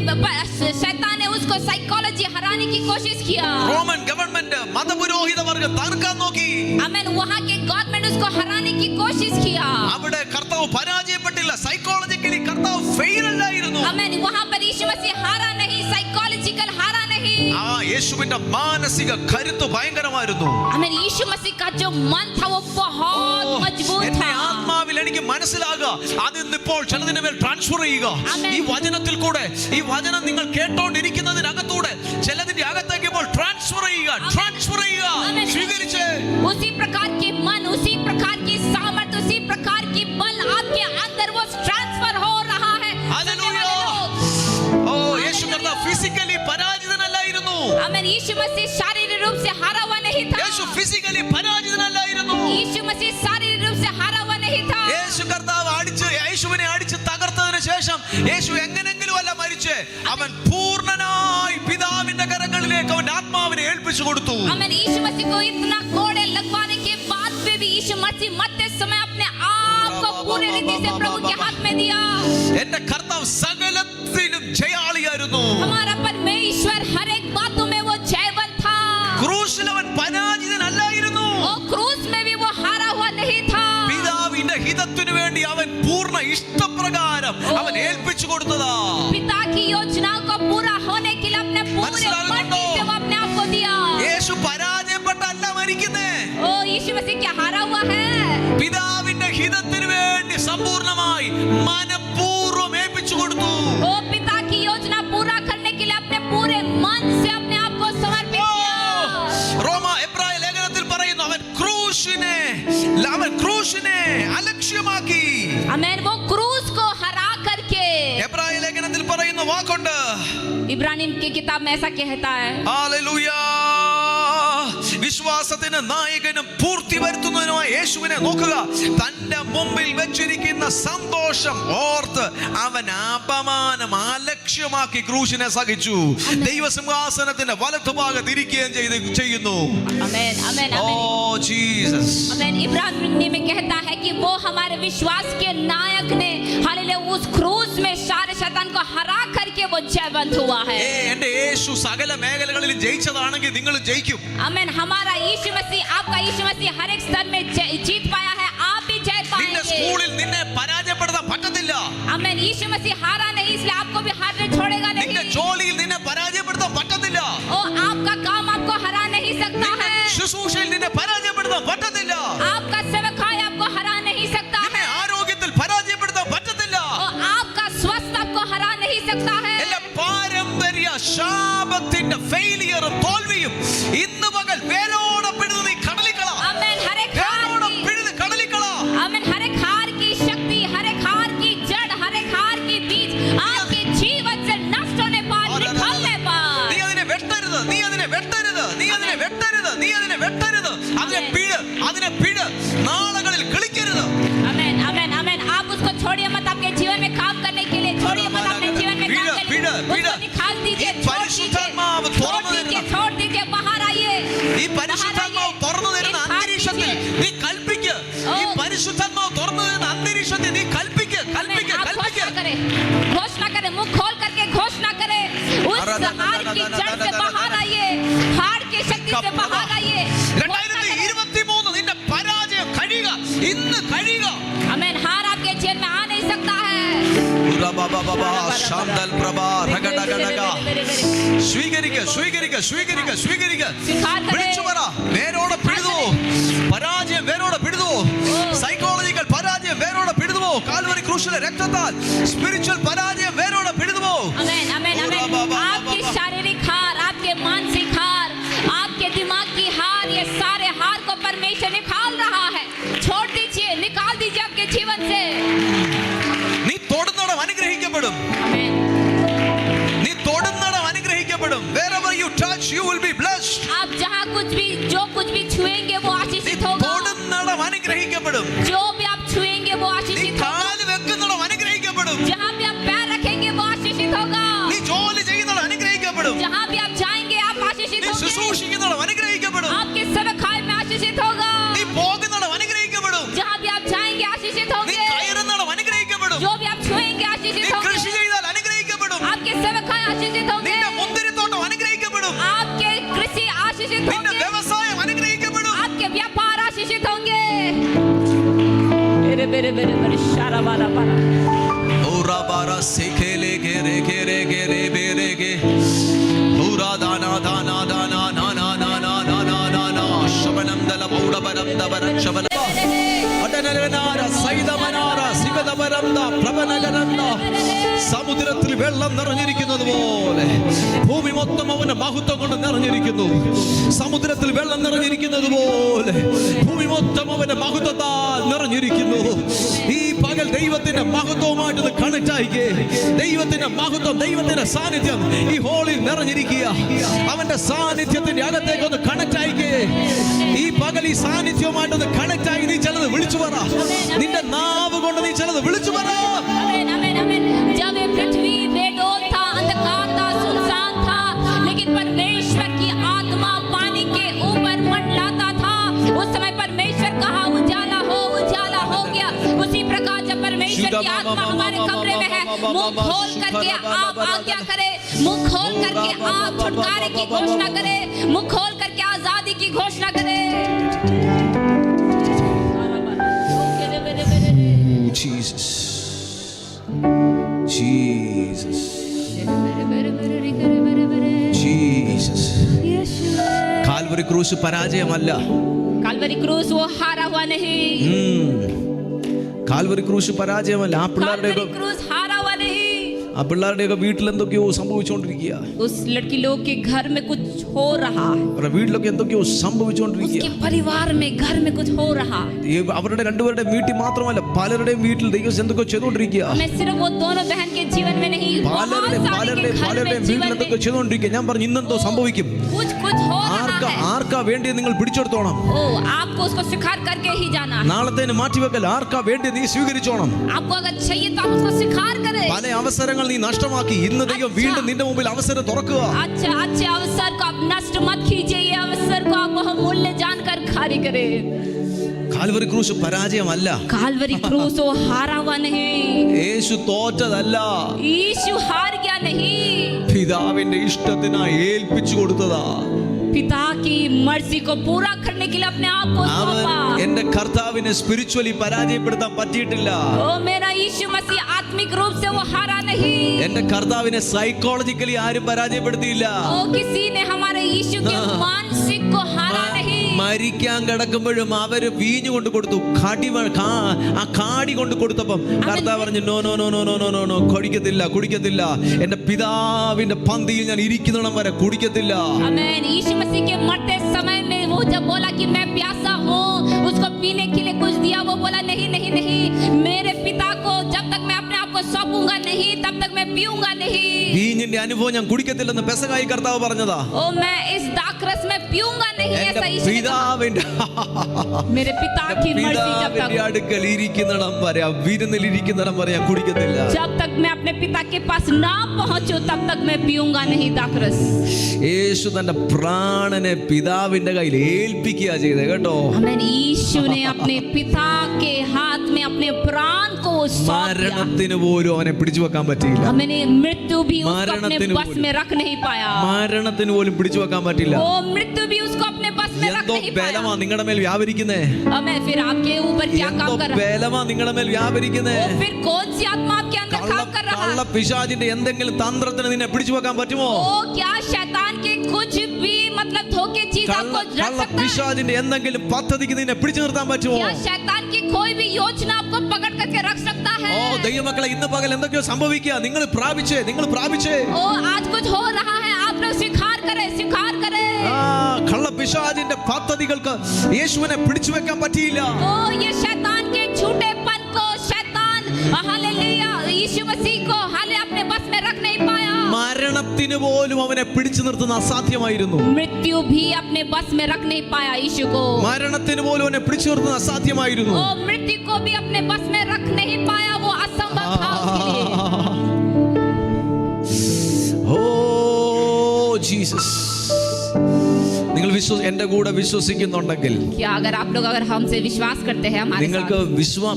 शैतान ने उसको साइकोलॉजी हराने की कोशिश किया. റോമൻ ഗവൺമെന്റ് മതപുരോഹിത വർഗം തകർക്കാൻ നോക്കി. आमीन. वहां के गवर्नमेंट उसको हराने की कोशिश किया. അവിടെ കർത്താവ് പരാജയപ്പെട്ടില്ല, സൈക്കോളജിക്കലി കർത്താവ് ഫെയിൽ അല്ലായിരുന്നു. आमीन. वहां पर यीशु मसीह हारा नहीं, साइकोलॉजिकल हारा नहीं. ആ യേശുവിന്റെ മാനസിക കരുത്ത് ഭയങ്കരമായിരുന്നു. आमीन. यीशु मसीह का जो मन था वो बहुत मजबूत എന്റെ था. ആത്മാവിൽ എനിക്ക് മനസ്സിലാകുക, അതിന്നിപ്പോൾ ചിലതിനെ മേൽ ട്രാൻസ്ഫർ ചെയ്യുക. ആമേൻ. ഈ വചനത്തിൽ കൂടെ, ഈ വചനം നിങ്ങൾ കേട്ടോണ്ടിരിക്കുന്നതിനകത്തൂടെ ചിലതിന്റെ അകത്തേക്ക് ഇപ്പോൾ ട്രാൻസ്ഫർ ചെയ്യുക, ട്രാൻസ്ഫർ ചെയ്യുക. ആമേൻ. സ്വീകരിച്ച് उसी प्रकार के मन, उसी प्रकार की सामर्थ, उसी प्रकार की बल आपके अंदर वो ट्रांसफर हो रहा है. ഹല്ലേലൂയ. ഓ യേശു കർത്താവ് ഫിസിക്കലി പരാജിതനല്ലായിരുന്നു. आमीन. यीशु मसीह शारीरिक रूप से हारा हुआ नहीं था. യേശു ഫിസിക്കലി പരാജിതനല്ലായിരുന്നു. यीशु मसीह शारीरिक रूप से हारा हुआ नहीं था. യേശു കർത്താവ് യേശുവിനെ അടിച്ച് തകർത്തതിന് ശേഷം യേശു എങ്ങനെങ്കിലും അല്ല മരിച്ചേ, അവൻ പൂർണ്ണനായി പിതാവിന്റെ കരങ്ങളിലേക്ക് അവന്റെ ആത്മാവിനെ ഏൽപ്പിച്ചു കൊടുത്തു. आमीन. यीशु मसीह को इतना कोड़े लगवाने के बाद भी यीशु मसीह मरते समय अपने आप को पूरी रीति से प्रभु के हाथ में दिया. എന്റെ കർത്താവ് സകലത്തിലും ജയാളിയായിരുന്നു. हमारा परमेश्वर हर एक बातों में वो जयवंत था. ക്രൂശിൽ അവൻ പരാജിതനല്ലായിരുന്നു. और क्रूस में भी वो हारा हुआ नहीं था. പിതാവിന്റെ ഹിതത്തിനു വേണ്ടി അവൻ പൂർണ്ണ ഇഷ്ടപ്രകാരം അവൻ ഏൽപ്പിച്ചു കൊടുത്തതാ. पिता की योजनाओं को पूरा होने के लिए अपने पूरे मर्जी से वो अपने आप को दिया. യേശു പരാജയപ്പെട്ടല്ല മരിക്കുന്നേ, ओ यीशु मसीह क्या हारा हुआ है? പിതാവിന്റെ ഹിതത്തിനു വേണ്ടി സമ്പൂർണ്ണമായി മനഃപൂർവ്വം ഏൽപ്പിച്ചു കൊടുത്തു. ओ पिता की योजना पूरा करने के लिए अपने पूरे मन से अपने आप को समर्पित किया. റോമ എബ്രായ ലേഖനത്തിൽ പറയുന്നു, അവൻ ക്രൂശിനെ അലക്ഷ്യമാക്കി. आमीन. वो क्रूस को हरा करके, എബ്രായ ലേഖനത്തിൽ പറയുന്ന വാക്കുണ്ട്, इब्रानिम की किताब में ऐसा कहता है. ഹല്ലേലൂയ. വിശ്വാസത്തിന് നായകനും പൂർത്തി വരുത്തുന്നതിനുമായി യേശുവിനെ നോക്കുക. തന്റെ മുമ്പിൽ വെച്ചിരിക്കുന്ന സന്തോഷം ഓർത്ത് അവൻ അപമാനം അലക്ഷ്യമാക്കി ക്രൂശിനെ സഹിച്ചു. ദൈവസിംഹാസനത്തിന്റെ വലത്തുഭാഗത്ത് ഇരിക്കുകയും ചെയ്യുന്നു. आमीन. आमीन. Oh Jesus. आमीन. इब्रानिम में कहता है कि वो हमारे विश्वास के नायक ने हालेलुया उस क्रूस में सारे शैतान को हरा करके वो जयवंत हुआ है. എന്റെ യേശു സകല മേഖലകളിലും ജയിച്ചതാണെങ്കിൽ നിങ്ങൾ ജയിക്കും. आमीन. हमारा यीशु मसीह, आपका यीशु मसीह हर एक स्तर में जीत पाया है, आप भी जीत നിന്റെ पाएंगे. സ്കൂളിൽ നിന്നെ പരാജയപ്പെടുത്താൻ പറ്റത്തില്ല. आमीन. यीशु मसीह हारा नहीं, इसलिए आपको भी हारने छोड़ेगा നിന്റെ नहीं. ജോലിയിൽ നിന്നെ പരാജയപ്പെടുത്താൻ പറ്റത്തില്ല. ओ आपका काम आपको हरा नहीं सकता നിന്റെ है. ശുശ്രൂഷയിൽ നിന്നെ പരാജയപ്പെടുത്താൻ പറ്റത്തില്ല. आपका सेवकाई आपको हरा नहीं सकता നിന്നെ है. ആരോഗ്യത്തിൽ പരാജയപ്പെടുത്താൻ പറ്റത്തില്ല. और आपका स्वास्थ्य आपको हरा नहीं सकता है. എല്ലാ പാരമ്പര്യ ശാപത്തിന്റെ ഫെയിലിയറും തോൽവിയും ഇന്ന് പകൽ വേരോടെ പിഴുത് നീ കടലിക്കള. आमीन. हर एक വേരോടെ हार की, പിഴുത് കടലിക്കള. आमीन, हर एक हार की शक्ति, हर एक हार की जड़, हर एक हार की बीज आपके जीवन से नष्ट होने पर, निकलने पर. നീ അതിനെ വെട്ടരുത്, നീ അതിനെ വെട്ടരുത്, നീ അതിനെ വെട്ടരുത്, നീ അതിനെ വെട്ടരുത്. അതിനെ പിഴ്, അതിനെ പിഴ്. നാളുകളിൽ കളിക്കരുത്. आमीन. आमीन. आमीन. आप उसको छोड़िए मत, आपके जीवन में काम करने के लिए छोड़िए मत, अपने जीवन में काम करने के लिए उसको निकाल दीजिए, छोड़ दीजिए, छोड़ दीजिए, बाहर आइए. ഈ പരിശുദ്ധാത്മാവ് തുറന്നു തരുന്ന അന്തരീക്ഷത്തിൽ നീ കൽപ്പിക്ക്. ഈ പരിശുദ്ധാത്മാവ് തുറന്നു തരുന്ന അന്തരീക്ഷത്തിൽ നീ കൽപ്പിക്ക്, കൽപ്പിക്ക്, കൽപ്പിക്ക്. घोषणा करे, मुंह खोल करके घोषणा करे. उस हार की जड़ से बाहर आइए, हार की शक्ति से बाहर आइए. 2023 നിന്റെ പരാജയം കഴിയുക, ഇന്ന് കഴിയുക. आमीन. हार आपके जीवन में आ नहीं सकता है. സ്വീകരിക്കുക, സ്വീകരിക്കുക, സ്വീകരിക്കുക, സ്വീകരിക്കുക. വിളിച്ചു പറ, വേരോടെ പിഴുതു. പരാജയം വേരോടെ പിഴുതു. സൈക്കോളജിക്കൽ പരാജയം വേരോടെ പിഴുതുവോ? കാൽവരി ക്രൂശിലെ രക്തത്താൽ സ്പിരിച്വൽ പരാജയം വേരോടെ പിഴുതുവോ? आमीन. आमीन. आमीन. आपकी शारीरिक हार, आपके मानसिक हार, आपके दिमाग की हार, निकाल रहा है। छोड़ दीजिए, निकाल दीजिए आपके जीवन से। നീ തൊടുന്നിടം അനുഗ്രഹിക്കപ്പെടും. आमीन। നീ തൊടുന്നിടം അനുഗ്രഹിക്കപ്പെടും. Wherever you touch, you will be blessed. आप जहाँ जो कुछ भी छुएंगे वो നീ आशीषित होगा। തൊടുന്നിടം അനുഗ്രഹിക്കപ്പെടും. जो भी आप छुएंगे वो നീ आशीषित होगा। കാല് വെക്കുന്നിടം അനുഗ്രഹിക്കപ്പെടും. जहाँ भी आप पैर रखेंगे वो आशीषित होगा। നീ ജോലി ചെയ്യുന്നിടം അനുഗ്രഹിക്കപ്പെടും. जहाँ भी आप जाएंगे आप आशीषित നീ होंगे। ശുശ്രൂഷിക്കുന്നിടം അനുഗ്രഹിക്കപ്പെടും. आपके सेवकाई में आशीषित होगा। നീ പോകുന്നിടം അനുഗ്രഹിക്കപ്പെടും. जहाँ भी आप जाएंगे आशीषित നീ होंगे। കയറുന്നിടം അനുഗ്രഹിക്കപ്പെടും. जो भी आप छुएंगे आशीषित നീ होंगे। കൃഷി ചെയ്താൽ അനുഗ്രഹിക്കപ്പെടും. आपके सेवकाई आशीषित होंगे। നിന്റെ മുന്തിരിത്തോട്ടം അനുഗ്രഹിക്കപ്പെടും. आपके कृषि आशीषित നിന്റെ होंगे। വ്യവസായം അനുഗ്രഹിക്കപ്പെടും. आपके व्यापार आशीषित होंगे। मेरे मेरे मेरे मेरे शारा वाला पारा। ഓറാ ബാരാ സെഖേലെ ഗേരെ ഗേരെ ഗേരെ ബേരെ ഗേ ഓറാ ദാനാ ദാനാ ദാനാ നാനാ നാനാ നാനാ നാനാ ശബനം ദല ബൗഡബരം ദബരം ശബന അടനരനാര സൈദമനാര സിവദബരംദ പ്രഭനഗരന്ദ സമുദ്രത്തിൽ വെള്ളം നിറഞ്ഞിരിക്കുന്നത് പോലെ ഭൂമി മൊത്തം അവന്റെ മഹത്വം കൊണ്ട് നിറഞ്ഞിരിക്കുന്നു. സമുദ്രത്തിൽ വെള്ളം നിറഞ്ഞിരിക്കുന്നത് പോലെ ഭൂമി മൊത്തം അവന്റെ മഹത്വത്താൽ നിറഞ്ഞിരിക്കുന്നു. ഈ പകൽ ദൈവത്തിന്റെ മഹത്വവുമായിട്ട് കണക്ട് ആയിക്കേ. ദൈവത്തിന്റെ മഹത്വം, ദൈവത്തിന്റെ സാന്നിധ്യം ഈ ഹോളിൽ നിറഞ്ഞിരിക്കുക. അവന്റെ സാന്നിധ്യത്തിന്റെ അകത്തേക്ക് ഒന്ന് കണക്ട് ആയിക്കേ. ഈ പകൽ ഈ സാന്നിധ്യവുമായിട്ടൊന്ന് കണക്ട് ആയി നീ ചിലത് വിളിച്ചു പറ. നിന്റെ നാവ് കൊണ്ട് നീ ചിലത് വിളിച്ചു പറ. आमीन आमीन आमीन। जब ये पृथ्वी बेडौल था, अंधकार था, सुनसान था, लेकिन परमेश्वर की आत्मा पानी के ऊपर मंडलाता था। उस समय परमेश्वर कहा उजाला हो गया। उसी प्रकार जब परमेश्वर की आत्मा हमारे कमरे में है, मुंह खोल करके आप आज्ञा करें, मुंह खोल करके आप छुटकारे की घोषणा करें, मुंह खोल करके आजादी की घोषणा करें। Jesus. Jesus. Jesus. കാൽവരി ക്രൂശ് പരാജയമല്ല. കാൽവരി ക്രൂസ് वो हारा हुआ नहीं। കാൽവരി ക്രൂശ് പരാജയമല്ല. ആ कालवरी क्रूस हारा हुआ नहीं। പിള്ളേരുടെയൊക്കെ വീട്ടിൽ എന്തൊക്കെയോ സംഭവിച്ചുകൊണ്ടിരിക്കുക. उस लड़की लोग के घर में कुछ हो रहा है। അവരുടെ വീട്ടിലൊക്കെ എന്തൊക്കെയോ സംഭവിച്ചുകൊണ്ടിരിക്കുക. उसके परिवार में घर में कुछ हो रहा है। അവരുടെ രണ്ടുപേരുടെ വീട്ടിൽ മാത്രമല്ല പലരുടെയും വീട്ടിൽ ദൈവം എന്തൊക്കെയോ ചെയ്തുകൊണ്ടിരിക്കുക. मैं सिर्फ वो दोनों बहन के जीवन में नहीं, പലരുടെയും വീട്ടിൽ എന്തൊക്കെ ചെയ്തുകൊണ്ടിരിക്കുക. ഞാൻ പറഞ്ഞു ഇന്നെന്തോ സംഭവിക്കും. कुछ कुछ हो रहा है। ആർക്കാ വേണ്ടി നിങ്ങൾ പിടിച്ചെടുത്തോണം. ओ आपको उसको स्वीकार करके ही जाना है। നാളത്തേന് മാറ്റിവെക്കൽ. ആർക്കാ വേണ്ടി നീ സ്വീകരിച്ചോണം. आपको अगर चाहिए तो आप उसको स्वीकार करें। പല അവസരങ്ങൾ നീ നഷ്ടമാക്കി. ഇന്ന് ദൈവം വീണ്ടും നിന്റെ മുമ്പിൽ അവസരം തുറക്കുക. अच्छा अच्छे अवसर को आप नष्ट मत कीजिए। ये अवसर को आप बहुमूल्य जानकर खाली करें। കാൽവരി ക്രൂശ് പരാജയമല്ല. कालवरी क्रूस वो हारा हुआ नहीं। യേശു തോറ്റതല്ല. यीशु हार गया नहीं। പിതാവിന്റെ ഇഷ്ടത്തിനായി ഏൽപ്പിച്ചു കൊടുത്തതാ. पिता की मर्जी को पूरा करने के लिए अपने आप को അവൻ सौंपा। എന്റെ കർത്താവിനെ സ്പിരിച്വലി പരാജയപ്പെടുത്താൻ പറ്റിയിട്ടില്ല. ओ मेरा यीशु मसीह आत्मिक रूप से वो हारा नहीं। എന്റെ കർത്താവിനെ സൈക്കോളജിക്കലി ആരും പരാജയപ്പെടുത്തിയില്ല. ओ किसी ने हमारे यीशु के मानसिक को हारा नहीं। മരിക്കാൻ കിടക്കുമ്പോഴും അവര് വീഞ്ഞു കൊണ്ട് കൊടുത്തു. ആ കാടി കൊണ്ട് കൊടുത്തപ്പം കർത്താവ് പറഞ്ഞു no no no no no no no no കുടിക്കത്തില്ല. എന്റെ പിതാവിന്റെ പന്തിയിൽ ഞാൻ ഇരിക്കുന്നിടം വരെ കുടിക്കത്തില്ല. आमीन। यीशु मसीह के मरते समय में वो जब बोला कि मैं प्यासा हूँ, उसको पीने के लिए कुछ दिया, वो बोला नहीं नहीं नहीं, मेरे पिता को जब तक मैं अपने आप को सौंपूंगा नहीं तब तक मैं पीऊंगा नहीं। വീഞ്ഞിന്റെ അനുഭവം ഞാൻ കുടിക്കത്തില്ലെന്ന് പെസഹായി കർത്താവ് പറഞ്ഞതാ. ओ मैं इस दाखरस में पीऊंगा नहीं, എന്റെ ऐसा यीशु ने कहा। मेरे पिता की मर्जी जब तक അടുക്കൽ ഇരിക്കുന്നിടം വരെ, ആ വിരുന്നിൽ ഇരിക്കുന്നിടം വരെ ഞാൻ കുടിക്കത്തില്ല. जब तक मैं अपने पिता के पास ना पहुंचूं तब तक मैं पीऊंगा नहीं दाखरस। യേശു തന്റെ പ്രാണനെ പിതാവിന്റെ കയ്യിൽ ഏൽപ്പിക്കുക ചെയ്തേ കേട്ടോ. आमीन। यीशु ने अपने पिता के हाथ में अपने प्राण को सौंप दिया। മരണത്തിന് പോലും അവനെ പിടിച്ചു വെക്കാൻ പറ്റിയില്ല. हमें मृत्यु भी उसको अपने മരണത്തിന് बस में रख नहीं पाया। മരണത്തിന് പോലും പിടിച്ചു വെക്കാൻ പറ്റില്ല. वो मृत्यु भी उसको अपने बस में रख എന്തോ नहीं पाया। ബലമാ നിങ്ങളുടെ മേൽ വ്യാപരിക്കുന്നേ. मैं फिर आपके ऊपर क्या എന്തോ काम कर रहा है? ബലമാ നിങ്ങളുടെ മേൽ വ്യാപരിക്കുന്നേ. वो फिर कौन सी आत्मा आपके अंदर काम कर रहा കള്ള है? പിശാചിന്റെ എന്തെങ്കിലും തന്ത്രത്തിന് നിന്നെ പിടിച്ചു വെക്കാൻ പറ്റുമോ? ओ क्या शैतान के कुछ भी मतलब धोखे चीज आपको रख കള്ള सकता है? പിശാചിന്റെ എന്തെങ്കിലും പദ്ധതിക്ക് നിന്നെ പിടിച്ചു നിർത്താൻ പറ്റുമോ? क्या शैतान की कोई भी योजना आपको पकड़ करके रख सकता है? ഓ ദൈവമക്കളെ, ഇന്ന് പകൽ എന്തൊക്കെയോ സംഭവിക്കുക. നിങ്ങൾ പ്രാപിച്ചേ. ओ आज कुछ हो रहा है, आप लोग स्वीकार करे, स्वीकार करे। കള്ളപിശാചിന്റെ പദ്ധതികൾക്ക് യേശുവിനെ പിടിച്ചു വെക്കാൻ പറ്റിയില്ല. ओ ये शैतान के झूठेपन को शैतान हालेलुया यीशु मसीह को हाले अपने बस में रख नहीं पाया। മരണത്തിന് പോലും അവനെ പിടിച്ചു നിർത്തുന്ന അസാധ്യമായിരുന്നു. मृत्यु भी अपने बस में रख नहीं पाया यीशु को। മരണത്തിന് പോലും അവനെ പിടിച്ചു നിർത്തുന്ന അസാധ്യമായിരുന്നു. ओ मृत्यु को भी अपने बस में रख नहीं पाया, वो असंभव था उसके लिए। ഓ ജീസസ്, നിങ്ങൾ എന്റെ കൂടെ വിശ്വസിക്കുന്നുണ്ടെങ്കിൽ, क्या अगर हमसे विश्वास करते हैं, हमारे നിങ്ങൾക്ക്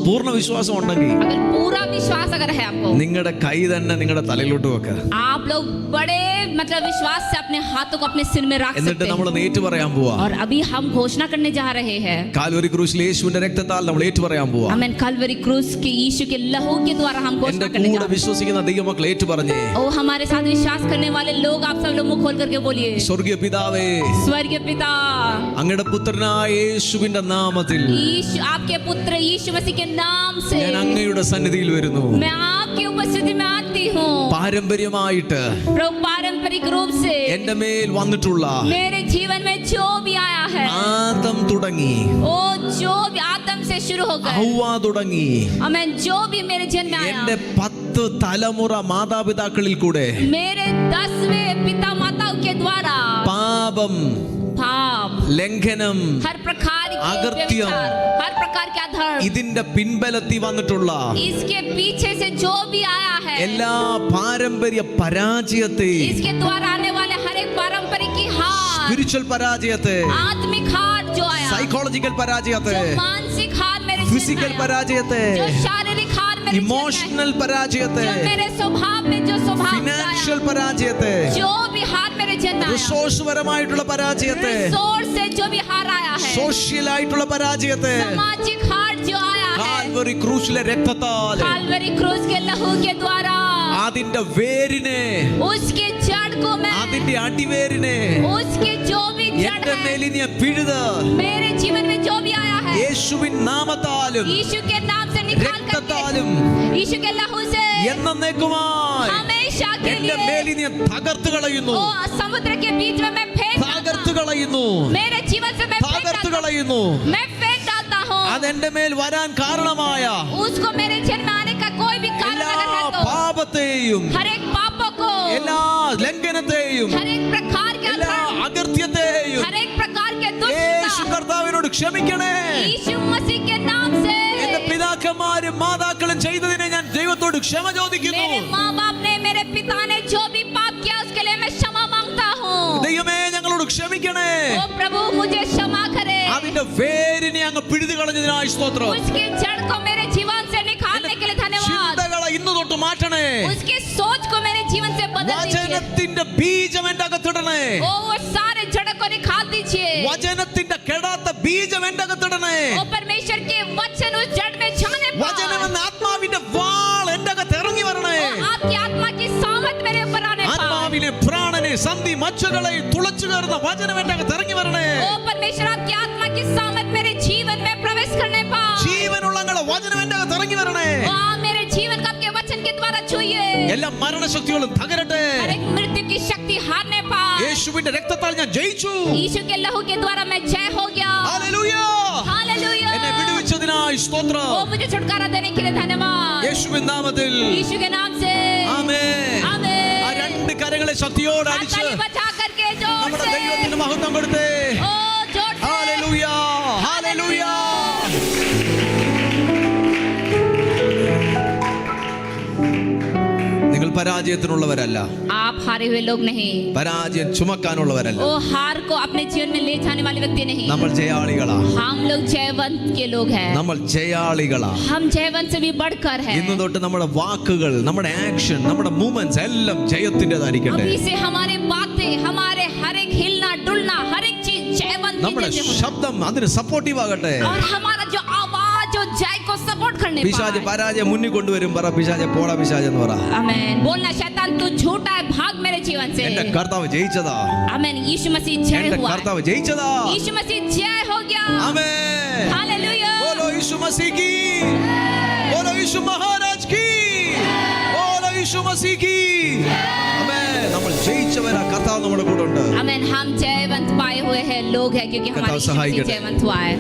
പൂർണ്ണ വിശ്വാസം ഉണ്ടെങ്കിൽ, अगर पूरा विश्वास अगर है आपको, നിങ്ങളുടെ കൈ തന്നെ നിങ്ങളുടെ തലയിലോട്ട് വെക്കുക. आप लोग बड़े मतलब विश्वास से अपने हाथों को अपने सिर में रख എന്നിട്ട് सकते നമ്മൾ हैं। ഏറ്റു പറയാൻ പോവാ. और अभी हम घोषणा करने जा रहे हैं, കാൽവരി ക്രൂശിൽ യേശുവിന്റെ രക്തത്താൽ നമ്മൾ ഏറ്റു പറയാൻ പോവാ. आमीन। कलवरी क्रूस के यीशु के लहू के द्वारा हम എന്റെ घोषणा करने जा കൂടെ रहे हैं। വിശ്വസിക്കുന്ന ദൈവമക്കൾ ഏറ്റു പറഞ്ഞേ, ओ हमारे साथ विश्वास करने वाले लोग, आप सब लोग मुंह खोल करके बोलिए, സ്വർഗീയ പിതാവേ, स्वर्गीय पिता, അങ്ങയുടെ പുത്രനായ യേശുവിന്റെ നാമത്തിൽ यीशु आपके पुत्र यीशु मसीह के नाम से ഞാൻ അങ്ങയുടെ സന്നിധിയിൽ വരുന്നു. मैं आपकी उपस्थिति में आती हूँ। പാരമ്പര്യമായിട്ട് प्रभु पारंपरिक रूप से എന്റെ മേൽ വന്നിട്ടുള്ള मेरे जीवन में जो भी आया है, ആദം തുടങ്ങി ओ जो भी आदम से शुरू होकर ഹവ്വ തുടങ്ങി आमीन, जो भी मेरे जन्म में आया, എന്റെ 10 തലമുറ മാതാപിതാക്കളിൽ കൂടെ मेरे 10वें पिता माताओं के द्वारा പാപം, पाप, ലംഘനം, हर प्रकार के अगत्यम, व्यभिचार, हर प्रकार के अधर्म, ഇതിന്റെ പിൻബലത്തിൽ വന്നിട്ടുള്ള इसके पीछे से जो भी आया है, എല്ലാ പാരമ്പര്യ പരാജയത്തെ, इसके द्वारा आने वाले हर एक पारंपरिक की हार, സ്പിരിച്വൽ പരാജയത്തെ, आत्मिक हार जो आया, സൈക്കോളജിക്കൽ പരാജയത്തെ, जो मानसिक हार मेरे जीवन में ഫിസിക്കൽ आया, പരാജയത്തെ, जो शारीरिक हार मेरे जीवन में ഇമോഷണൽ പരാജയത്തെ, आया, जो मेरे स्वभाव में जो स्वभाव आया, ഫിനാൻഷ്യൽ പരാജയത്തെ, जो भी हार मेरे जीवन में आया, റിസോഴ്സ് പരമായിട്ടുള്ള പരാജയത്തെ, रिसोर्स से जो भी हार आया है, സോഷ്യൽ ആയിട്ടുള്ള പരാജയത്തെ, सामाजिक हार जो आया है, കാൽവരി ക്രൂശിലെ രക്തത്താൽ कालवरी क्रूस के लहू के द्वारा അതിന്റെ വേരിനെ, उसके जड़ को मैं, അതിന്റെ അടിവേരിനെ उसके जो भी जड़ എന്റെ है, മേലിനെ പിഴുത് मेरे जीवन में जो भी आया है, യേശുവിൻ നാമത്താലും यीशु के नाम से निकाल करके, രക്തത്താലും यीशु के लहू से എന്നേക്കുമായി हमेशा के എന്റെ लिए, മേലിനെ തകർത്തു കളയുന്നു, ओ समुद्र के बीच में मैं फेंक തകർത്തു डालता हूं, കളയുന്നു, मेरे जीवन से मैं फेंक തകർത്തു डालता കളയുന്നു. हूं, मैं फेंक डालता हूं, അതെന്റെ മേൽ വരാൻ കാരണമായ उसको मेरे जन्म में आने का कोई भी कारण എല്ലാ अगर है तो പാപത്തെയും, हर एक पापों को, എല്ലാ ലംഘനത്തെയും, हर एक प्रकार के എല്ലാ अधर्म, അകൃത്യത്തെയും हर एक प्रकार के യേശു दुष्टता, കർത്താവിനോട് ക്ഷമിക്കണേ. यीशु मसीह के नाम से എന്റെ പിതാക്കന്മാരും മാതാക്കളും ചെയ്തതിനെ ഞാൻ ദൈവത്തോട് ക്ഷമ ചോദിക്കുന്നു. मेरे माँ बाप ने, मेरे पिता ने जो भी पाप किया उसके लिए मैं क्षमा मांगता हूँ। ദൈവമേ ഞങ്ങളോട് ക്ഷമിക്കണേ. ओ प्रभु मुझे क्षमा करे, അതിന്റെ വേരിനെ അങ്ങ് പിഴുതു കളഞ്ഞതിനായി സ്തോത്രം. उसके जड़ को मेरे जीवन से निकालने के लिए धन्यवाद, ചിന്തകളെ ഇന്ന് തൊട്ട് മാറ്റണേ. उसकी सोच को मेरे जीवन से बदल दीजिए, വചനത്തിന്റെ ബീജം എന്റെ അകത്തിടണേ. ओ वो सारे जड़ को निकाल दीजिए, വചനത്തിന്റെ കെടാത്ത ബീജം എന്റെ അകത്തിടണേ. ओ परमेश्वर के वचन उस जड़ में जाने വചനം पाए, എന്ന ആത്മാവിന്റെ വാൾ എന്റെ അകത്ത് ഇറങ്ങി വരണേ. ओ आपकी आत्मा की सामत मेरे ऊपर आने पाए, ആത്മാവിനെ പ്രാണനെ സന്ധി മച്ചുകളെ തുളച്ചു കയറുന്ന വചനം എന്റെ അകത്ത് ഇറങ്ങി വരണേ. ओ परमेश्वर आपकी आत्मा की सामत मेरे जीवन में प्रवेश करने पाए, ജീവനുള്ള അങ്ങയുടെ വചനം എന്റെ അകത്ത് ഇറങ്ങി വരണേ. ओ आप मेरे जीवन को आपके वचन के द्वारा छूइए, എല്ലാ മരണശക്തികളും തകരട്ടെ. हर एक मृत्यु की शक्ति हारने पाए, യേശുവിന്റെ രക്തത്താൽ ഞാൻ ജയിച്ചു. यीशु के लहू के द्वारा मैं जय हो गया, ഹല്ലേലൂയ. हालेलुया, എന്നെ വിടുവിച്ചതിനായി സ്തോത്രം. ओ मुझे छुटकारा देने के लिए धन्यवाद, യേശുവിൻ നാമത്തിൽ यीशु के नाम से ആമേൻ. आमीन। ആ രണ്ട് കരങ്ങളെ ശക്തിയോടെ हाथ അടിച്ച് ताली बजा करके जोर നമ്മുടെ से, ദൈവത്തിന് മഹത്വം കൊടുത്തേ. ओ जोर से, ഹല്ലേലൂയ, ഹല്ലേലൂയ. നിങ്ങൾ പരാജയത്തിനുള്ളവരല്ല, आप हारे हुए लोग नहीं, പരാജയം ചുമക്കാനുള്ളവരല്ല. ओ हार को अपने जीवन में ले जाने वाले व्यक्ति नहीं, നമ്മൾ ജയാളികളാ, हम लोग जयवंत के लोग हैं, നമ്മൾ ജയാളികളാ. हम जयवंत से भी बढ़कर है। ഇന്ന് തൊട്ട് നമ്മുടെ വാക്കുകൾ, നമ്മുടെ ആക്ഷൻ, നമ്മുടെ മൂവ്മെന്റ്സ് എല്ലാം ജയത്തിൻ്റെതായിരിക്കട്ടെ. अभी से हमारे बातें, हमारे हर एक हिलना डुलना, हर एक चीज जयवंत की നമ്മുടെ जैसे हो, ശബ്ദം അതിന് സപ്പോർട്ടീവ് ആകട്ടെ. और हमारा जो आवाज जो जय को सपोर्ट करने പിശാച് पाए। പരാജയം മുന്നിൽ കൊണ്ടുവരും. പറ പിശാചെ പോടാ പിശാച് എന്ന് പറ. आमीन। बोलना शैतान तू झूठा है, भाग मेरे जीवन से। എന്റെ കർത്താവ് ജയിച്ചതാ. आमीन। यीशु मसीह जय എന്റെ हुआ है। കർത്താവ് ജയിച്ചതാ. यीशु मसीह जय हो गया। ആമേൻ. हालेलुया। बोलो यीशु मसीह की, बोलो यीशु महाराज की, बोलो यीशु मसीह की. ആമേൻ. നമ്മൾ ജയിച്ചവരാ. കർത്താവ് നമ്മുടെ കൂടെ ഉണ്ട്. आमेन. हम जयवंत पाए हुए हैं लोग हैं क्योंकि हमारे कथाओं यीशु मसीह सहायक है। जयवंत हुआ है.